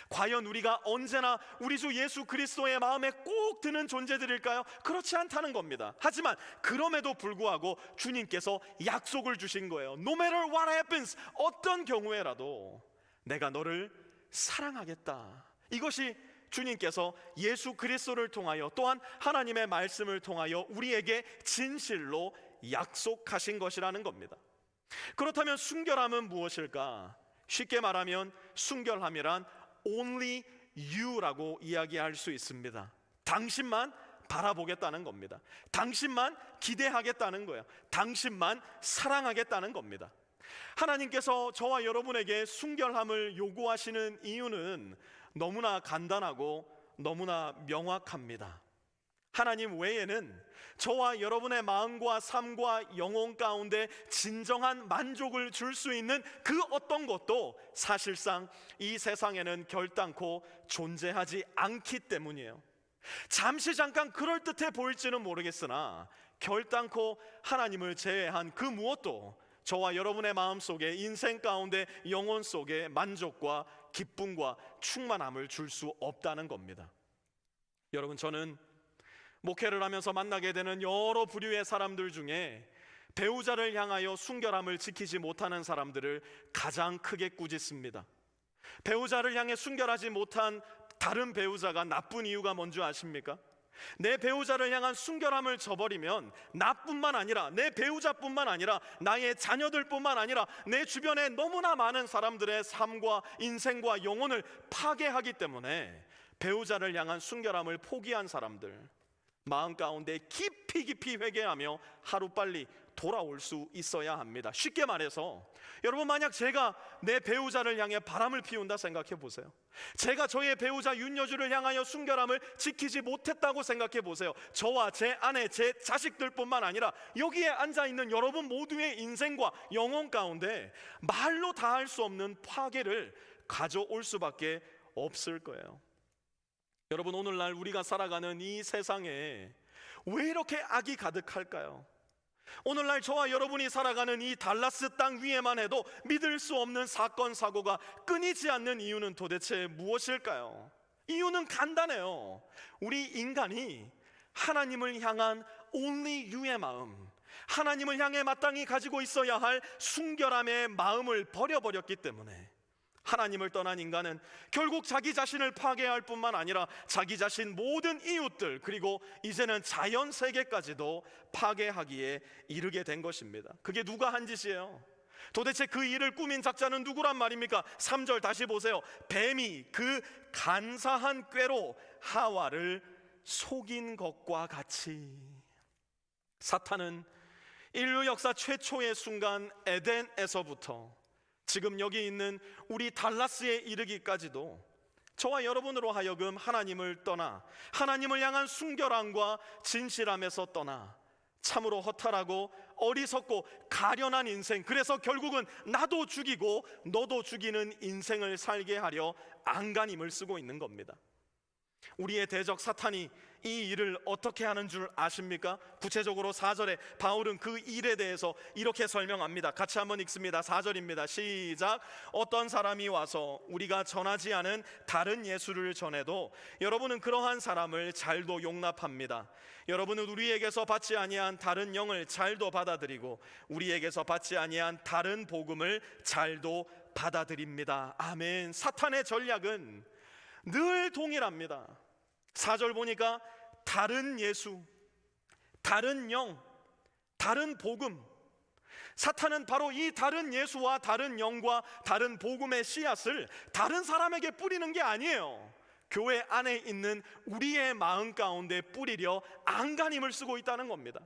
과연 우리가 언제나 우리 주 예수 그리스도의 마음에 꼭 드는 존재들일까요? 그렇지 않다는 겁니다. 하지만 그럼에도 불구하고 주님께서 약속을 주신 거예요. No matter what happens, 어떤 경우에라도 내가 너를 사랑하겠다. 이것이 주님께서 예수 그리스도를 통하여, 또한 하나님의 말씀을 통하여 우리에게 진실로 약속하신 것이라는 겁니다. 그렇다면 순결함은 무엇일까? 쉽게 말하면 순결함이란 only you라고 이야기할 수 있습니다. 당신만 바라보겠다는 겁니다. 당신만 기대하겠다는 거예요. 당신만 사랑하겠다는 겁니다. 하나님께서 저와 여러분에게 순결함을 요구하시는 이유는 너무나 간단하고 너무나 명확합니다. 하나님 외에는 저와 여러분의 마음과 삶과 영혼 가운데 진정한 만족을 줄 수 있는 그 어떤 것도 사실상 이 세상에는 결단코 존재하지 않기 때문이에요. 잠시 잠깐 그럴듯해 보일지는 모르겠으나 결단코 하나님을 제외한 그 무엇도 저와 여러분의 마음 속에, 인생 가운데, 영혼 속에 만족과 기쁨과 충만함을 줄 수 없다는 겁니다. 여러분, 저는 목회를 하면서 만나게 되는 여러 부류의 사람들 중에 배우자를 향하여 순결함을 지키지 못하는 사람들을 가장 크게 꾸짖습니다. 배우자를 향해 순결하지 못한 다른 배우자가 나쁜 이유가 뭔지 아십니까? 내 배우자를 향한 순결함을 저버리면 나뿐만 아니라, 내 배우자뿐만 아니라, 나의 자녀들뿐만 아니라 내 주변에 너무나 많은 사람들의 삶과 인생과 영혼을 파괴하기 때문에 배우자를 향한 순결함을 포기한 사람들, 마음 가운데 깊이 회개하며 하루빨리 돌아올 수 있어야 합니다. 쉽게 말해서 여러분, 만약 제가 내 배우자를 향해 바람을 피운다 생각해 보세요. 제가 저의 배우자 윤여주를 향하여 순결함을 지키지 못했다고 생각해 보세요. 저와 제 아내, 제 자식들뿐만 아니라 여기에 앉아있는 여러분 모두의 인생과 영혼 가운데 말로 다 할 수 없는 파괴를 가져올 수밖에 없을 거예요. 여러분, 오늘날 우리가 살아가는 이 세상에 왜 이렇게 악이 가득할까요? 오늘날 저와 여러분이 살아가는 이 달라스 땅 위에만 해도 믿을 수 없는 사건, 사고가 끊이지 않는 이유는 도대체 무엇일까요? 이유는 간단해요. 우리 인간이 하나님을 향한 only you의 마음, 하나님을 향해 마땅히 가지고 있어야 할 순결함의 마음을 버려버렸기 때문에 하나님을 떠난 인간은 결국 자기 자신을 파괴할 뿐만 아니라 자기 자신 모든 이웃들, 그리고 이제는 자연 세계까지도 파괴하기에 이르게 된 것입니다. 그게 누가 한 짓이에요? 도대체 그 일을 꾸민 작자는 누구란 말입니까? 3절 다시 보세요. 뱀이 그 간사한 꾀로 하와를 속인 것과 같이. 사탄은 인류 역사 최초의 순간 에덴에서부터 지금 여기 있는 우리 달라스에 이르기까지도 저와 여러분으로 하여금 하나님을 떠나, 하나님을 향한 순결함과 진실함에서 떠나 참으로 허탈하고 어리석고 가련한 인생, 그래서 결국은 나도 죽이고 너도 죽이는 인생을 살게 하려 안간힘을 쓰고 있는 겁니다. 우리의 대적 사탄이 이 일을 어떻게 하는 줄 아십니까? 구체적으로 4절에 바울은 그 일에 대해서 이렇게 설명합니다. 같이 한번 읽습니다. 4절입니다. 시작. 어떤 사람이 와서 우리가 전하지 않은 다른 예수를 전해도 여러분은 그러한 사람을 잘도 용납합니다. 여러분은 우리에게서 받지 아니한 다른 영을 잘도 받아들이고 우리에게서 받지 아니한 다른 복음을 잘도 받아들입니다. 아멘. 사탄의 전략은 늘 동일합니다. 4절 보니까 다른 예수, 다른 영, 다른 복음. 사탄은 바로 이 다른 예수와 다른 영과 다른 복음의 씨앗을 다른 사람에게 뿌리는 게 아니에요. 교회 안에 있는 우리의 마음 가운데 뿌리려 안간힘을 쓰고 있다는 겁니다.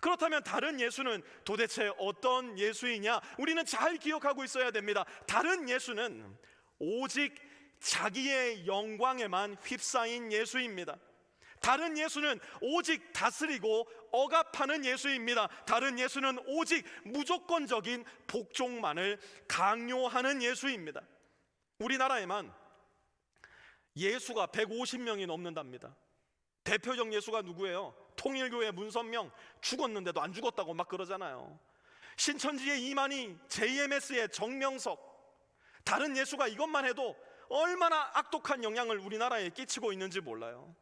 그렇다면 다른 예수는 도대체 어떤 예수이냐? 우리는 잘 기억하고 있어야 됩니다. 다른 예수는 오직 자기의 영광에만 휩싸인 예수입니다. 다른 예수는 오직 다스리고 억압하는 예수입니다. 다른 예수는 오직 무조건적인 복종만을 강요하는 예수입니다. 우리나라에만 예수가 150명이 넘는답니다. 대표적 예수가 누구예요? 통일교회 문선명, 죽었는데도 안 죽었다고 막 그러잖아요. 신천지의 이만희, JMS의 정명석. 다른 예수가 이것만 해도 얼마나 악독한 영향을 우리나라에 끼치고 있는지 몰라요.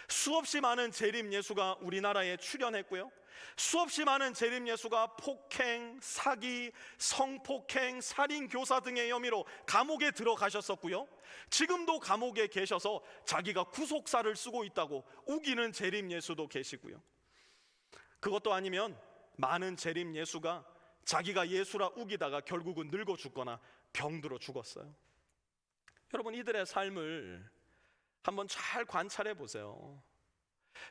수없이 많은 재림 예수가 우리나라에 출현했고요, 수없이 많은 재림 예수가 폭행, 사기, 성폭행, 살인, 교사 등의 혐의로 감옥에 들어가셨었고요, 지금도 감옥에 계셔서 자기가 구속사를 쓰고 있다고 우기는 재림 예수도 계시고요. 그것도 아니면 많은 재림 예수가 자기가 예수라 우기다가 결국은 늙어 죽거나 병들어 죽었어요. 여러분, 이들의 삶을 한번 잘 관찰해 보세요.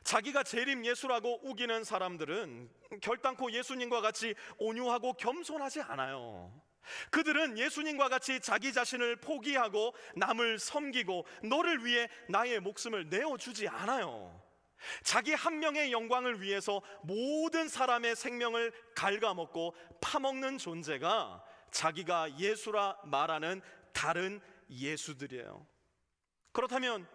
자기가 재림 예수라고 우기는 사람들은 결단코 예수님과 같이 온유하고 겸손하지 않아요. 그들은 예수님과 같이 자기 자신을 포기하고 남을 섬기고 너를 위해 나의 목숨을 내어주지 않아요. 자기 한 명의 영광을 위해서 모든 사람의 생명을 갉아먹고 파먹는 존재가 자기가 예수라 말하는 다른 예수들이에요. 그렇다면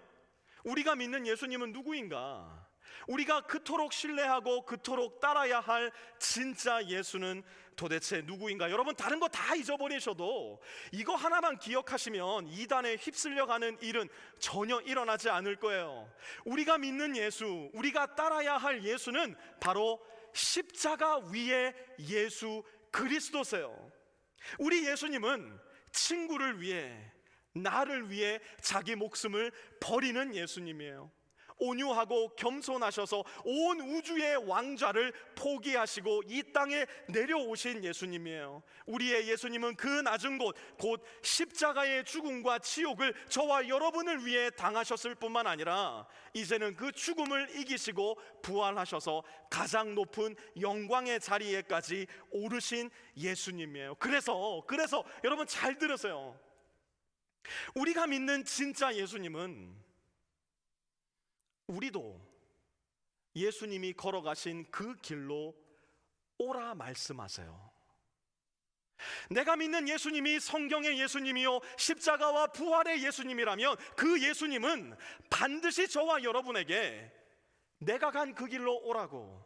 우리가 믿는 예수님은 누구인가? 우리가 그토록 신뢰하고 그토록 따라야 할 진짜 예수는 도대체 누구인가? 여러분, 다른 거 다 잊어버리셔도 이거 하나만 기억하시면 이단에 휩쓸려가는 일은 전혀 일어나지 않을 거예요. 우리가 믿는 예수, 우리가 따라야 할 예수는 바로 십자가 위의 예수 그리스도세요. 우리 예수님은 친구를 위해, 나를 위해 자기 목숨을 버리는 예수님이에요. 온유하고 겸손하셔서 온 우주의 왕좌를 포기하시고 이 땅에 내려오신 예수님이에요. 우리의 예수님은 그 낮은 곳, 곧 십자가의 죽음과 지옥을 저와 여러분을 위해 당하셨을 뿐만 아니라 이제는 그 죽음을 이기시고 부활하셔서 가장 높은 영광의 자리에까지 오르신 예수님이에요. 그래서 여러분 잘 들으세요. 우리가 믿는 진짜 예수님은 우리도 예수님이 걸어가신 그 길로 오라 말씀하세요. 내가 믿는 예수님이 성경의 예수님이요 십자가와 부활의 예수님이라면 그 예수님은 반드시 저와 여러분에게 내가 간 그 길로 오라고,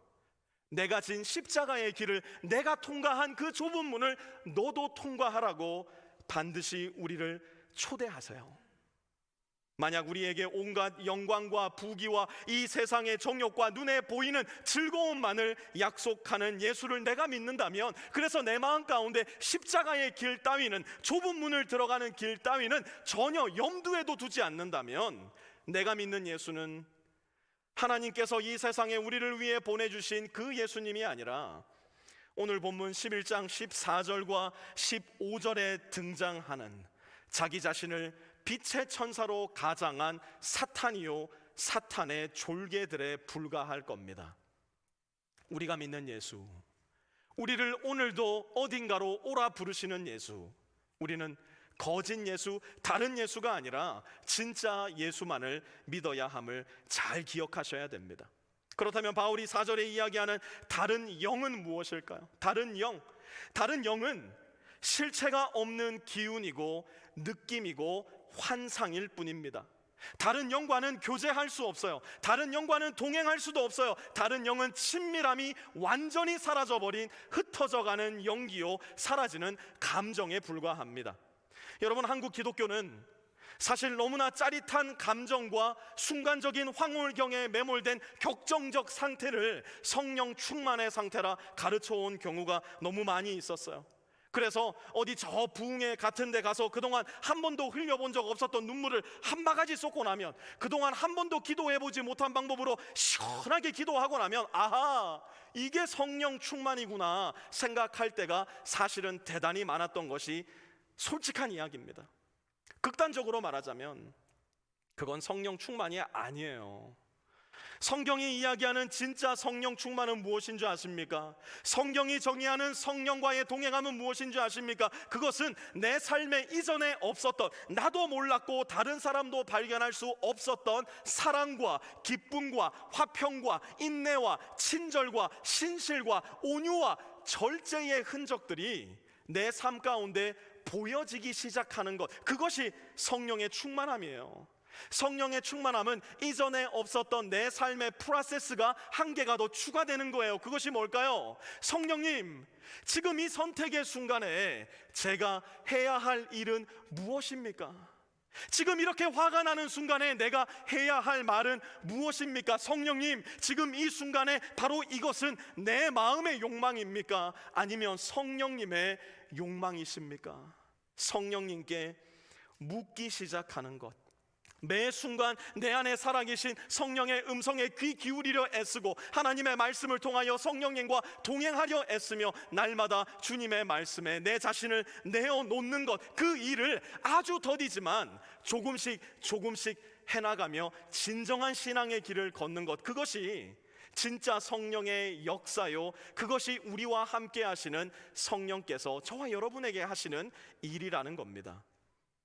내가 진 십자가의 길을, 내가 통과한 그 좁은 문을 너도 통과하라고 반드시 우리를 초대하세요. 만약 우리에게 온갖 영광과 부귀와 이 세상의 정욕과 눈에 보이는 즐거움만을 약속하는 예수를 내가 믿는다면, 그래서 내 마음 가운데 십자가의 길 따위는, 좁은 문을 들어가는 길 따위는 전혀 염두에도 두지 않는다면 내가 믿는 예수는 하나님께서 이 세상에 우리를 위해 보내주신 그 예수님이 아니라 오늘 본문 11장 14절과 15절에 등장하는 자기 자신을 빛의 천사로 가장한 사탄이요 사탄의 졸개들에 불과할 겁니다. 우리가 믿는 예수, 우리를 오늘도 어딘가로 오라 부르시는 예수, 우리는 거짓 예수, 다른 예수가 아니라 진짜 예수만을 믿어야 함을 잘 기억하셔야 됩니다. 그렇다면 바울이 4절에 이야기하는 다른 영은 무엇일까요? 다른 영은 실체가 없는 기운이고 느낌이고 환상일 뿐입니다. 다른 영과는 교제할 수 없어요. 다른 영과는 동행할 수도 없어요. 다른 영은 친밀함이 완전히 사라져버린 흩어져가는 연기요 사라지는 감정에 불과합니다. 여러분, 한국 기독교는 사실 너무나 짜릿한 감정과 순간적인 황홀경에 매몰된 격정적 상태를 성령 충만의 상태라 가르쳐온 경우가 너무 많이 있었어요. 그래서 어디 저 부흥회 같은 데 가서 그동안 한 번도 흘려본 적 없었던 눈물을 한 바가지 쏟고 나면, 그동안 한 번도 기도해보지 못한 방법으로 시원하게 기도하고 나면, 아하, 이게 성령 충만이구나 생각할 때가 사실은 대단히 많았던 것이 솔직한 이야기입니다. 극단적으로 말하자면 그건 성령 충만이 아니에요. 성경이 이야기하는 진짜 성령 충만은 무엇인 줄 아십니까? 성경이 정의하는 성령과의 동행함은 무엇인 줄 아십니까? 그것은 내 삶에 이전에 없었던, 나도 몰랐고 다른 사람도 발견할 수 없었던 사랑과 기쁨과 화평과 인내와 친절과 신실과 온유와 절제의 흔적들이 내 삶 가운데 보여지기 시작하는 것, 그것이 성령의 충만함이에요. 성령의 충만함은 이전에 없었던 내 삶의 프로세스가 한 개가 더 추가되는 거예요. 그것이 뭘까요? 성령님, 지금 이 선택의 순간에 제가 해야 할 일은 무엇입니까? 지금 이렇게 화가 나는 순간에 내가 해야 할 말은 무엇입니까? 성령님, 지금 이 순간에 바로 이것은 내 마음의 욕망입니까? 아니면 성령님의 욕망이십니까? 성령님께 묻기 시작하는 것, 매 순간 내 안에 살아계신 성령의 음성에 귀 기울이려 애쓰고 하나님의 말씀을 통하여 성령님과 동행하려 애쓰며 날마다 주님의 말씀에 내 자신을 내어놓는 것, 그 일을 아주 더디지만 조금씩 해나가며 진정한 신앙의 길을 걷는 것, 그것이 진짜 성령의 역사요, 그것이 우리와 함께 하시는 성령께서 저와 여러분에게 하시는 일이라는 겁니다.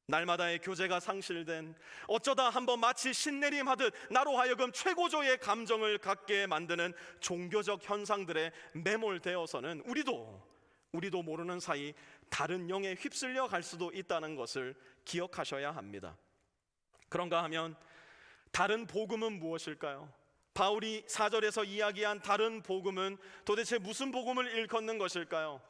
날마다의 교제가 상실된, 어쩌다 한번 마치 신내림하듯 나로 하여금 최고조의 감정을 갖게 만드는 종교적 현상들에 매몰되어서는 우리도 모르는 사이 다른 영에 휩쓸려 갈 수도 있다는 것을 기억하셔야 합니다. 그런가 하면 다른 복음은 무엇일까요? 바울이 4절에서 이야기한 다른 복음은 도대체 무슨 복음을 일컫는 것일까요?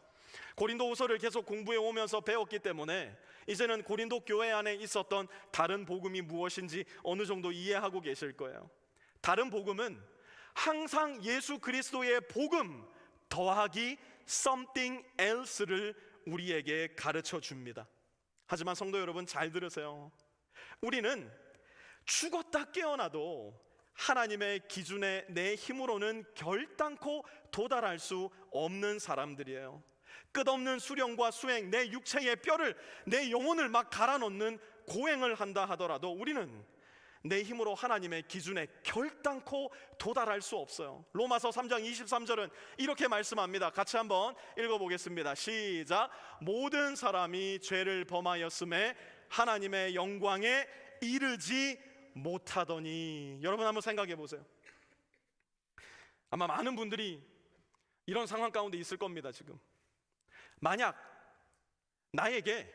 고린도후서를 계속 공부해 오면서 배웠기 때문에 이제는 고린도 교회 안에 있었던 다른 복음이 무엇인지 어느 정도 이해하고 계실 거예요. 다른 복음은 항상 예수 그리스도의 복음 더하기 something else를 우리에게 가르쳐 줍니다. 하지만 성도 여러분, 잘 들으세요. 우리는 죽었다 깨어나도 하나님의 기준에 내 힘으로는 결단코 도달할 수 없는 사람들이에요. 끝없는 수련과 수행, 내 육체의 뼈를, 내 영혼을 막 갈아넣는 고행을 한다 하더라도 우리는 내 힘으로 하나님의 기준에 결단코 도달할 수 없어요. 로마서 3장 23절은 이렇게 말씀합니다. 같이 한번 읽어보겠습니다. 시작. 모든 사람이 죄를 범하였음에 하나님의 영광에 이르지 못하더니. 여러분 한번 생각해 보세요. 아마 많은 분들이 이런 상황 가운데 있을 겁니다. 지금 만약 나에게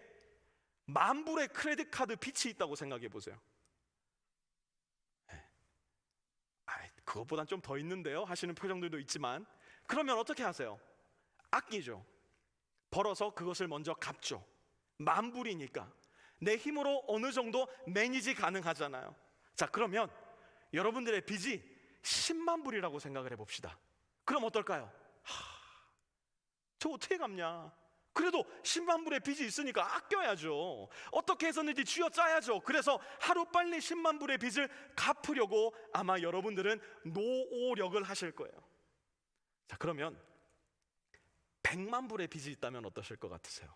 10,000불의 크레딧 카드 빚이 있다고 생각해 보세요. 그것보단 좀 더 있는데요 하시는 표정들도 있지만, 그러면 어떻게 하세요? 아끼죠. 벌어서 그것을 먼저 갚죠. 10,000불이니까 내 힘으로 어느 정도 매니지 가능하잖아요. 자, 그러면 여러분들의 빚이 10만 불이라고 생각을 해봅시다. 그럼 어떨까요? 저 어떻게 갚냐? 그래도 10만 불의 빚이 있으니까 아껴야죠. 어떻게 해서든지 쥐어짜야죠. 그래서 하루빨리 10만 불의 빚을 갚으려고 아마 여러분들은 노력을 하실 거예요. 자, 그러면 100만 불의 빚이 있다면 어떠실 것 같으세요?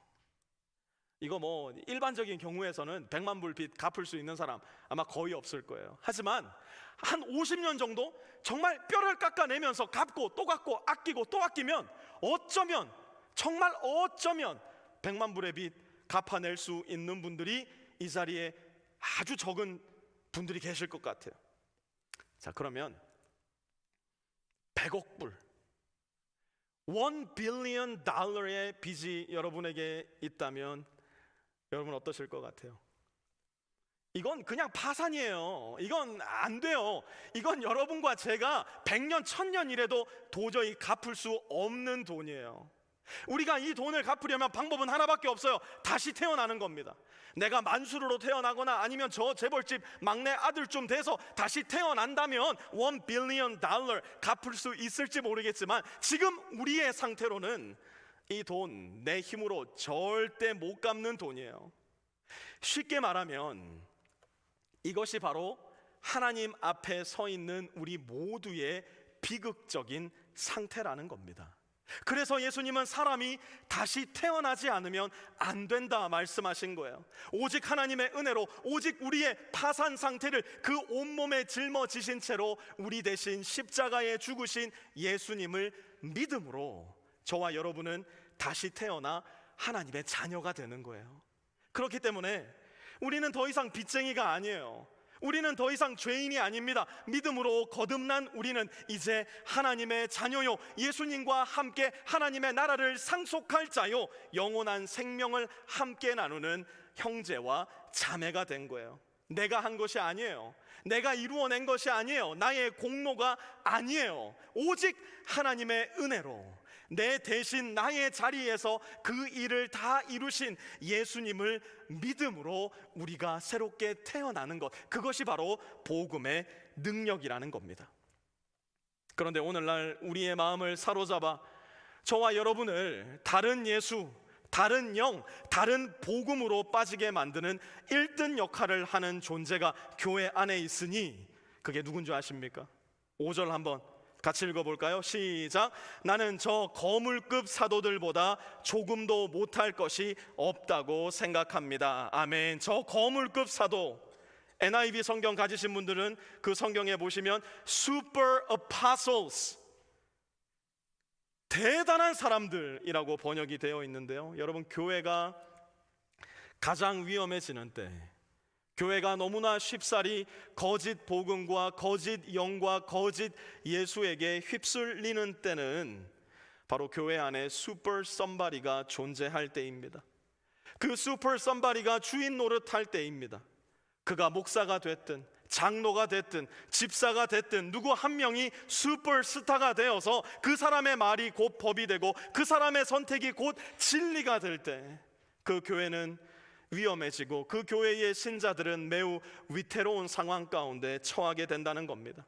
이거 뭐 일반적인 경우에서는 100만 불 빚 갚을 수 있는 사람 아마 거의 없을 거예요. 하지만 한 50년 정도 정말 뼈를 깎아내면서 갚고 또 갚고 아끼고 또 아끼면 어쩌면 정말 어쩌면 100만 불의 빚 갚아낼 수 있는 분들이 이 자리에 아주 적은 분들이 계실 것 같아요. 자, 그러면 100억 불, 1 빌리언 달러의 빚이 여러분에게 있다면 여러분 어떠실 것 같아요? 이건 그냥 파산이에요. 이건 안 돼요. 이건 여러분과 제가 100년, 1000년 이래도 도저히 갚을 수 없는 돈이에요. 우리가 이 돈을 갚으려면 방법은 하나밖에 없어요. 다시 태어나는 겁니다. 내가 만수르로 태어나거나 아니면 저 재벌집 막내 아들쯤 돼서 다시 태어난다면 1 빌리언 달러 갚을 수 있을지 모르겠지만 지금 우리의 상태로는 이 돈 내 힘으로 절대 못 갚는 돈이에요. 쉽게 말하면 이것이 바로 하나님 앞에 서 있는 우리 모두의 비극적인 상태라는 겁니다. 그래서 예수님은 사람이 다시 태어나지 않으면 안 된다 말씀하신 거예요. 오직 하나님의 은혜로, 오직 우리의 파산 상태를 그 온몸에 짊어지신 채로 우리 대신 십자가에 죽으신 예수님을 믿음으로 저와 여러분은 다시 태어나 하나님의 자녀가 되는 거예요. 그렇기 때문에 우리는 더 이상 빚쟁이가 아니에요. 우리는 더 이상 죄인이 아닙니다. 믿음으로 거듭난 우리는 이제 하나님의 자녀요, 예수님과 함께 하나님의 나라를 상속할 자요, 영원한 생명을 함께 나누는 형제와 자매가 된 거예요. 내가 한 것이 아니에요. 내가 이루어낸 것이 아니에요. 나의 공로가 아니에요. 오직 하나님의 은혜로 내 대신 나의 자리에서 그 일을 다 이루신 예수님을 믿음으로 우리가 새롭게 태어나는 것, 그것이 바로 복음의 능력이라는 겁니다. 그런데 오늘날 우리의 마음을 사로잡아 저와 여러분을 다른 예수, 다른 영, 다른 복음으로 빠지게 만드는 1등 역할을 하는 존재가 교회 안에 있으니 그게 누군지 아십니까? 5절 한번 같이 읽어볼까요? 시작. 나는 저 거물급 사도들보다 조금도 못할 것이 없다고 생각합니다. 아멘. 저 거물급 사도, NIV 성경 가지신 분들은 그 성경에 보시면 Super Apostles, 대단한 사람들이라고 번역이 되어 있는데요, 여러분, 교회가 가장 위험해지는 때, 교회가 너무나 쉽사리 거짓 복음과 거짓 영과 거짓 예수에게 휩쓸리는 때는 바로 교회 안에 슈퍼 썸바리가 존재할 때입니다. 그 슈퍼 썸바리가 주인 노릇할 때입니다. 그가 목사가 됐든 장로가 됐든 집사가 됐든 누구 한 명이 슈퍼스타가 되어서 그 사람의 말이 곧 법이 되고 그 사람의 선택이 곧 진리가 될 때 그 교회는 위험해지고 그 교회의 신자들은 매우 위태로운 상황 가운데 처하게 된다는 겁니다.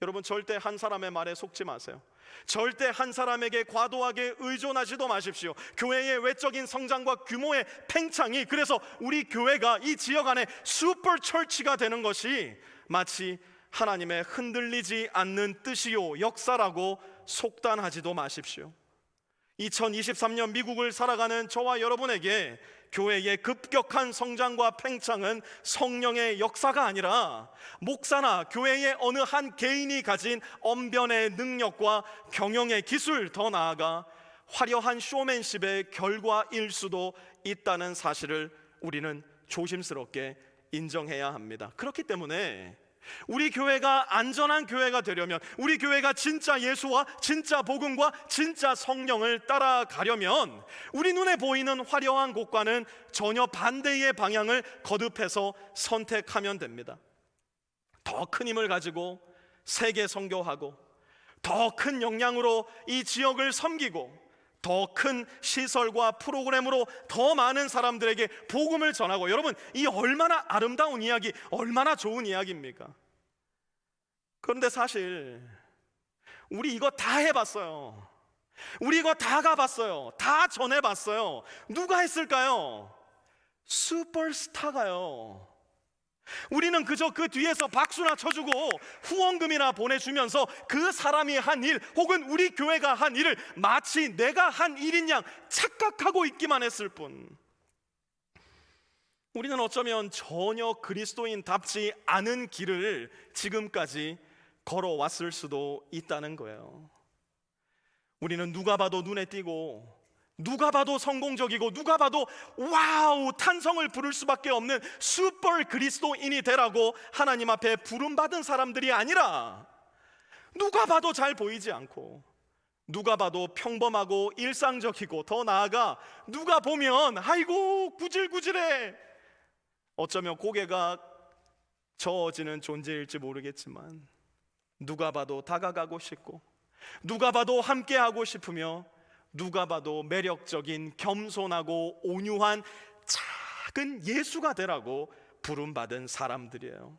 여러분, 절대 한 사람의 말에 속지 마세요. 절대 한 사람에게 과도하게 의존하지도 마십시오. 교회의 외적인 성장과 규모의 팽창이 그래서 우리 교회가 이 지역 안에 슈퍼 처치가 되는 것이 마치 하나님의 흔들리지 않는 뜻이요 역사라고 속단하지도 마십시오. 2023년 미국을 살아가는 저와 여러분에게 교회의 급격한 성장과 팽창은 성령의 역사가 아니라 목사나 교회의 어느 한 개인이 가진 언변의 능력과 경영의 기술, 더 나아가 화려한 쇼맨십의 결과일 수도 있다는 사실을 우리는 조심스럽게 인정해야 합니다. 그렇기 때문에 우리 교회가 안전한 교회가 되려면, 우리 교회가 진짜 예수와 진짜 복음과 진짜 성령을 따라가려면 우리 눈에 보이는 화려한 곳과는 전혀 반대의 방향을 거듭해서 선택하면 됩니다. 더 큰 힘을 가지고 세계 선교하고 더 큰 역량으로 이 지역을 섬기고 더 큰 시설과 프로그램으로 더 많은 사람들에게 복음을 전하고, 여러분, 이 얼마나 아름다운 이야기, 얼마나 좋은 이야기입니까? 그런데 사실 우리 이거 다 해봤어요. 우리 이거 다 가봤어요. 다 전해봤어요. 누가 했을까요? 슈퍼스타가요. 우리는 그저 그 뒤에서 박수나 쳐주고 후원금이나 보내주면서 그 사람이 한 일 혹은 우리 교회가 한 일을 마치 내가 한 일인 양 착각하고 있기만 했을 뿐, 우리는 어쩌면 전혀 그리스도인답지 않은 길을 지금까지 걸어왔을 수도 있다는 거예요. 우리는 누가 봐도 눈에 띄고, 누가 봐도 성공적이고, 누가 봐도 와우 탄성을 부를 수밖에 없는 슈퍼 그리스도인이 되라고 하나님 앞에 부름받은 사람들이 아니라, 누가 봐도 잘 보이지 않고, 누가 봐도 평범하고 일상적이고, 더 나아가 누가 보면 아이고 구질구질해, 어쩌면 고개가 저어지는 존재일지 모르겠지만, 누가 봐도 다가가고 싶고, 누가 봐도 함께하고 싶으며, 누가 봐도 매력적인 겸손하고 온유한 작은 예수가 되라고 부름받은 사람들이에요.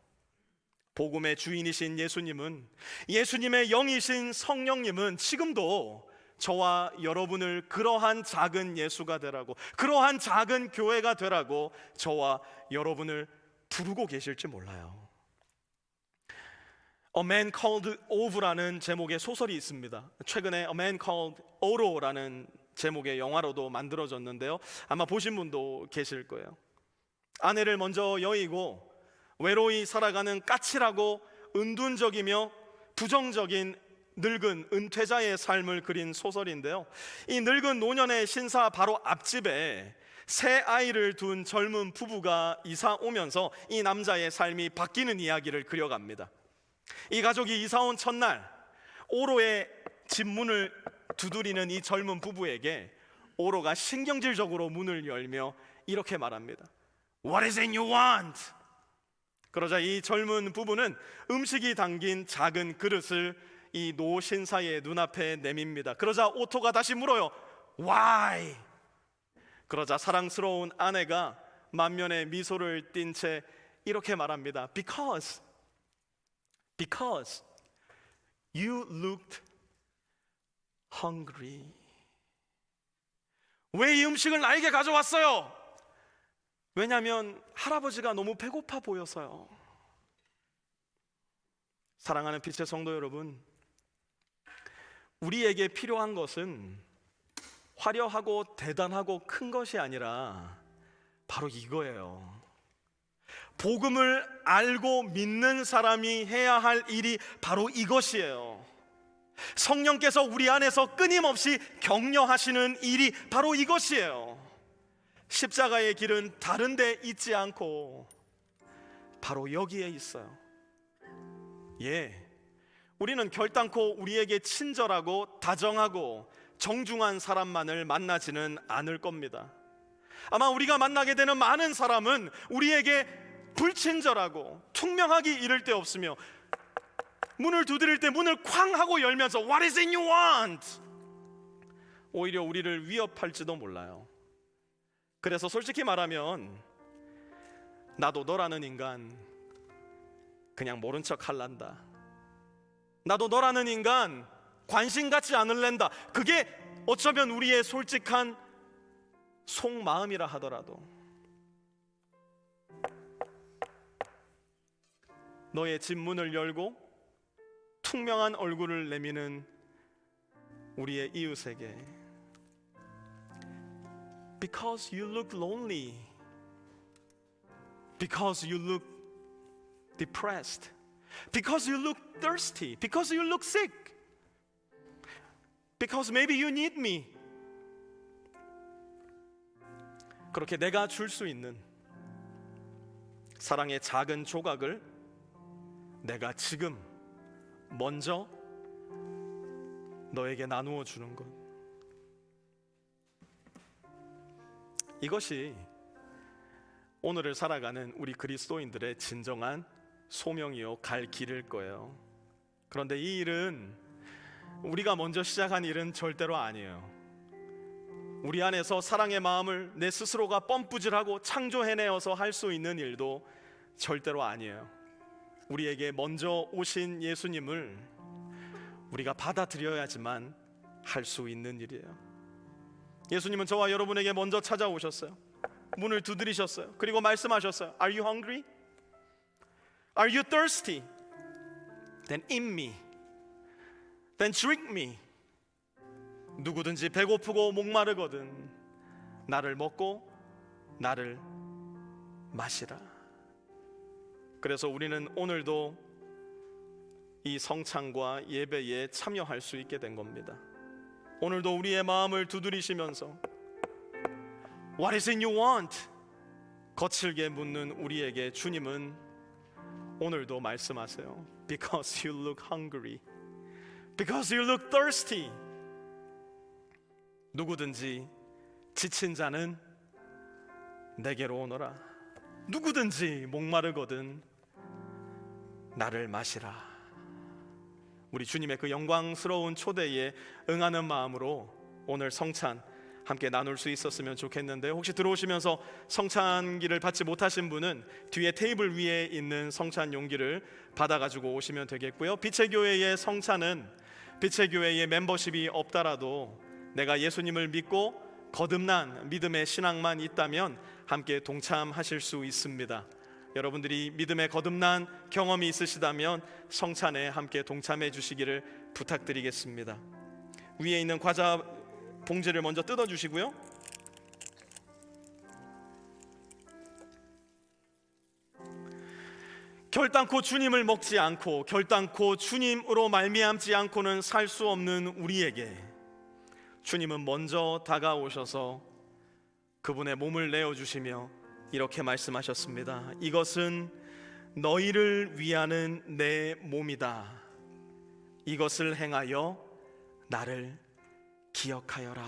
복음의 주인이신 예수님은, 예수님의 영이신 성령님은 지금도 저와 여러분을 그러한 작은 예수가 되라고, 그러한 작은 교회가 되라고 저와 여러분을 부르고 계실지 몰라요. A Man Called Ove라는 제목의 소설이 있습니다. 최근에 A Man Called Otto라는 제목의 영화로도 만들어졌는데요, 아마 보신 분도 계실 거예요. 아내를 먼저 여의고 외로이 살아가는 까칠하고 은둔적이며 부정적인 늙은 은퇴자의 삶을 그린 소설인데요, 이 늙은 노년의 신사 바로 앞집에 새 아이를 둔 젊은 부부가 이사 오면서 이 남자의 삶이 바뀌는 이야기를 그려갑니다. 이 가족이 이사 온 첫날, 오로의 집 문을 두드리는 이 젊은 부부에게 오로가 신경질적으로 문을 열며 이렇게 말합니다. What is it you want? 그러자 이 젊은 부부는 음식이 담긴 작은 그릇을 이 노 신사의 눈앞에 내밉니다. 그러자 오토가 다시 물어요. Why? 그러자 사랑스러운 아내가 만면에 미소를 띤 채 이렇게 말합니다. Because you looked hungry. 왜 이 음식을 나에게 가져왔어요? 왜냐하면 할아버지가 너무 배고파 보여서요. 사랑하는 빛의 성도 여러분, 우리에게 필요한 것은 화려하고 대단하고 큰 것이 아니라 바로 이거예요. 복음을 알고 믿는 사람이 해야 할 일이 바로 이것이에요. 성령께서 우리 안에서 끊임없이 격려하시는 일이 바로 이것이에요. 십자가의 길은 다른 데 있지 않고 바로 여기에 있어요. 우리는 결단코 우리에게 친절하고 다정하고 정중한 사람만을 만나지는 않을 겁니다. 아마 우리가 만나게 되는 많은 사람은 우리에게 불친절하고 퉁명하기 이를 데 없으며, 문을 두드릴 때 문을 쾅 하고 열면서 What is it you want? 오히려 우리를 위협할지도 몰라요. 그래서 솔직히 말하면 나도 너라는 인간 그냥 모른 척 할란다. 나도 너라는 인간 관심 갖지 않을랜다. 그게 어쩌면 우리의 솔직한 속마음이라 하더라도, 너의 집 문을 열고 퉁명한 얼굴을 내미는 우리의 이웃에게 Because you look lonely, because you look depressed, because you look thirsty, because you look sick, because maybe you need me. 그렇게 내가 줄 수 있는 사랑의 작은 조각을 내가 지금 먼저 너에게 나누어 주는 것, 이것이 오늘을 살아가는 우리 그리스도인들의 진정한 소명이요 갈 길일 거예요. 그런데 이 일은, 우리가 먼저 시작한 일은 절대로 아니에요. 우리 안에서 사랑의 마음을 내 스스로가 펌프질하고 창조해내어서 할 수 있는 일도 절대로 아니에요. 우리에게 먼저 오신 예수님을 우리가 받아들여야지만 할 수 있는 일이에요. 예수님은 저와 여러분에게 먼저 찾아오셨어요. 문을 두드리셨어요. 그리고 말씀하셨어요. Are you hungry? Are you thirsty? Then eat me. Then drink me. 누구든지 배고프고 목마르거든 나를 먹고 나를 마시라. 그래서 우리는 오늘도 이 성찬과 예배에 참여할 수 있게 된 겁니다. 오늘도 우리의 마음을 두드리시면서 What is it you want? 거칠게 묻는 우리에게 주님은 오늘도 말씀하세요. Because you look hungry. Because you look thirsty. 누구든지 지친 자는 내게로 오너라. 누구든지 목마르거든 나를 마시라. 우리 주님의 그 영광스러운 초대에 응하는 마음으로 오늘 성찬 함께 나눌 수 있었으면 좋겠는데, 혹시 들어오시면서 성찬기를 받지 못하신 분은 뒤에 테이블 위에 있는 성찬 용기를 받아가지고 오시면 되겠고요. 빛의 교회의 성찬은 빛의 교회의 멤버십이 없더라도 내가 예수님을 믿고 거듭난 믿음의 신앙만 있다면 함께 동참하실 수 있습니다. 여러분들이 믿음의 거듭난 경험이 있으시다면 성찬에 함께 동참해 주시기를 부탁드리겠습니다. 위에 있는 과자 봉지를 먼저 뜯어 주시고요. 결단코 주님을 먹지 않고 결단코 주님으로 말미암지 않고는 살 수 없는 우리에게 주님은 먼저 다가오셔서 그분의 몸을 내어주시며 이렇게 말씀하셨습니다. 이것은 너희를 위하는 내 몸이다. 이것을 행하여 나를 기억하여라.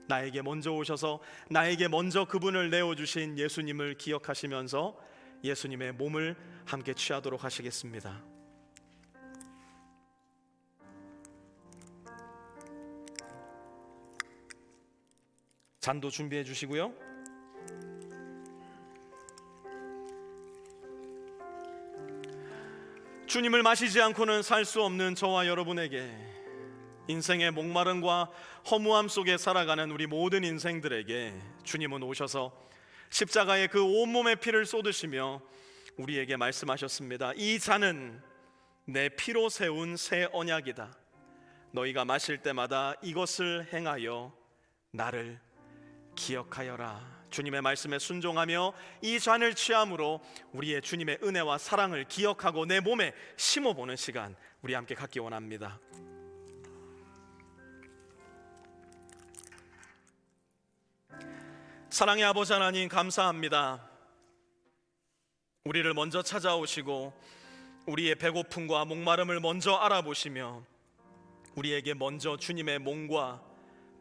나에게 먼저 오셔서 나에게 먼저 그분을 내어주신 예수님을 기억하시면서 예수님의 몸을 함께 취하도록 하시겠습니다. 잔도 준비해 주시고요. 주님을 마시지 않고는 살 수 없는 저와 여러분에게, 인생의 목마름과 허무함 속에 살아가는 우리 모든 인생들에게 주님은 오셔서 십자가의 그 온몸의 피를 쏟으시며 우리에게 말씀하셨습니다. 이 잔은 내 피로 세운 새 언약이다. 너희가 마실 때마다 이것을 행하여 나를 기억하여라. 주님의 말씀에 순종하며 이 잔을 취함으로 우리의 주님의 은혜와 사랑을 기억하고 내 몸에 심어보는 시간 우리 함께 갖기 원합니다. 사랑의 아버지 하나님, 감사합니다. 우리를 먼저 찾아오시고 우리의 배고픔과 목마름을 먼저 알아보시며 우리에게 먼저 주님의 몸과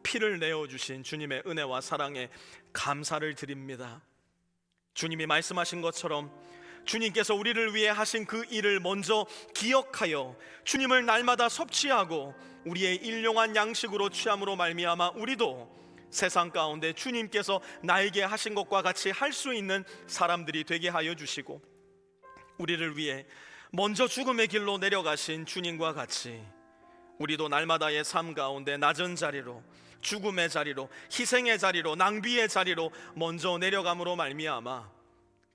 피를 내어주신 주님의 은혜와 사랑에 감사를 드립니다. 주님이 말씀하신 것처럼 주님께서 우리를 위해 하신 그 일을 먼저 기억하여 주님을 날마다 섭취하고 우리의 일용한 양식으로 취함으로 말미암아 우리도 세상 가운데 주님께서 나에게 하신 것과 같이 할 수 있는 사람들이 되게 하여 주시고, 우리를 위해 먼저 죽음의 길로 내려가신 주님과 같이 우리도 날마다의 삶 가운데 낮은 자리로, 죽음의 자리로, 희생의 자리로, 낭비의 자리로 먼저 내려감으로 말미암아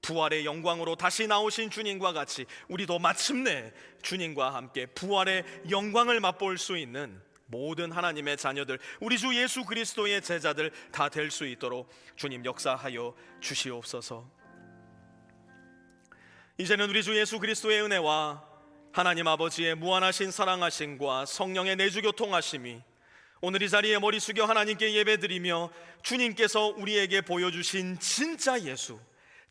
부활의 영광으로 다시 나오신 주님과 같이 우리도 마침내 주님과 함께 부활의 영광을 맛볼 수 있는 모든 하나님의 자녀들, 우리 주 예수 그리스도의 제자들 다 될 수 있도록 주님 역사하여 주시옵소서. 이제는 우리 주 예수 그리스도의 은혜와 하나님 아버지의 무한하신 사랑하심과 성령의 내주교통하심이 오늘 이 자리에 머리 숙여 하나님께 예배드리며 주님께서 우리에게 보여주신 진짜 예수,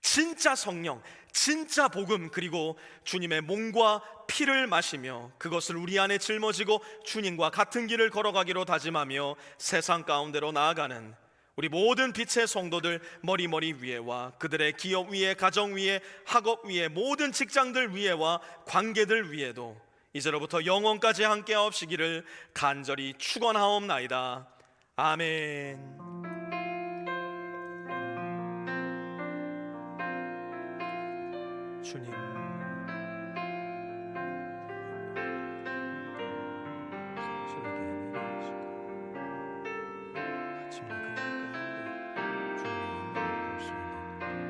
진짜 성령, 진짜 복음, 그리고 주님의 몸과 피를 마시며 그것을 우리 안에 짊어지고 주님과 같은 길을 걸어가기로 다짐하며 세상 가운데로 나아가는 우리 모든 빛의 성도들 머리 위에와 그들의 기업 위에, 가정 위에, 학업 위에, 모든 직장들 위에와 관계들 위에도 이제로부터 영원까지 함께 하옵시기를 간절히 축원하옵나이다. 아멘. 주님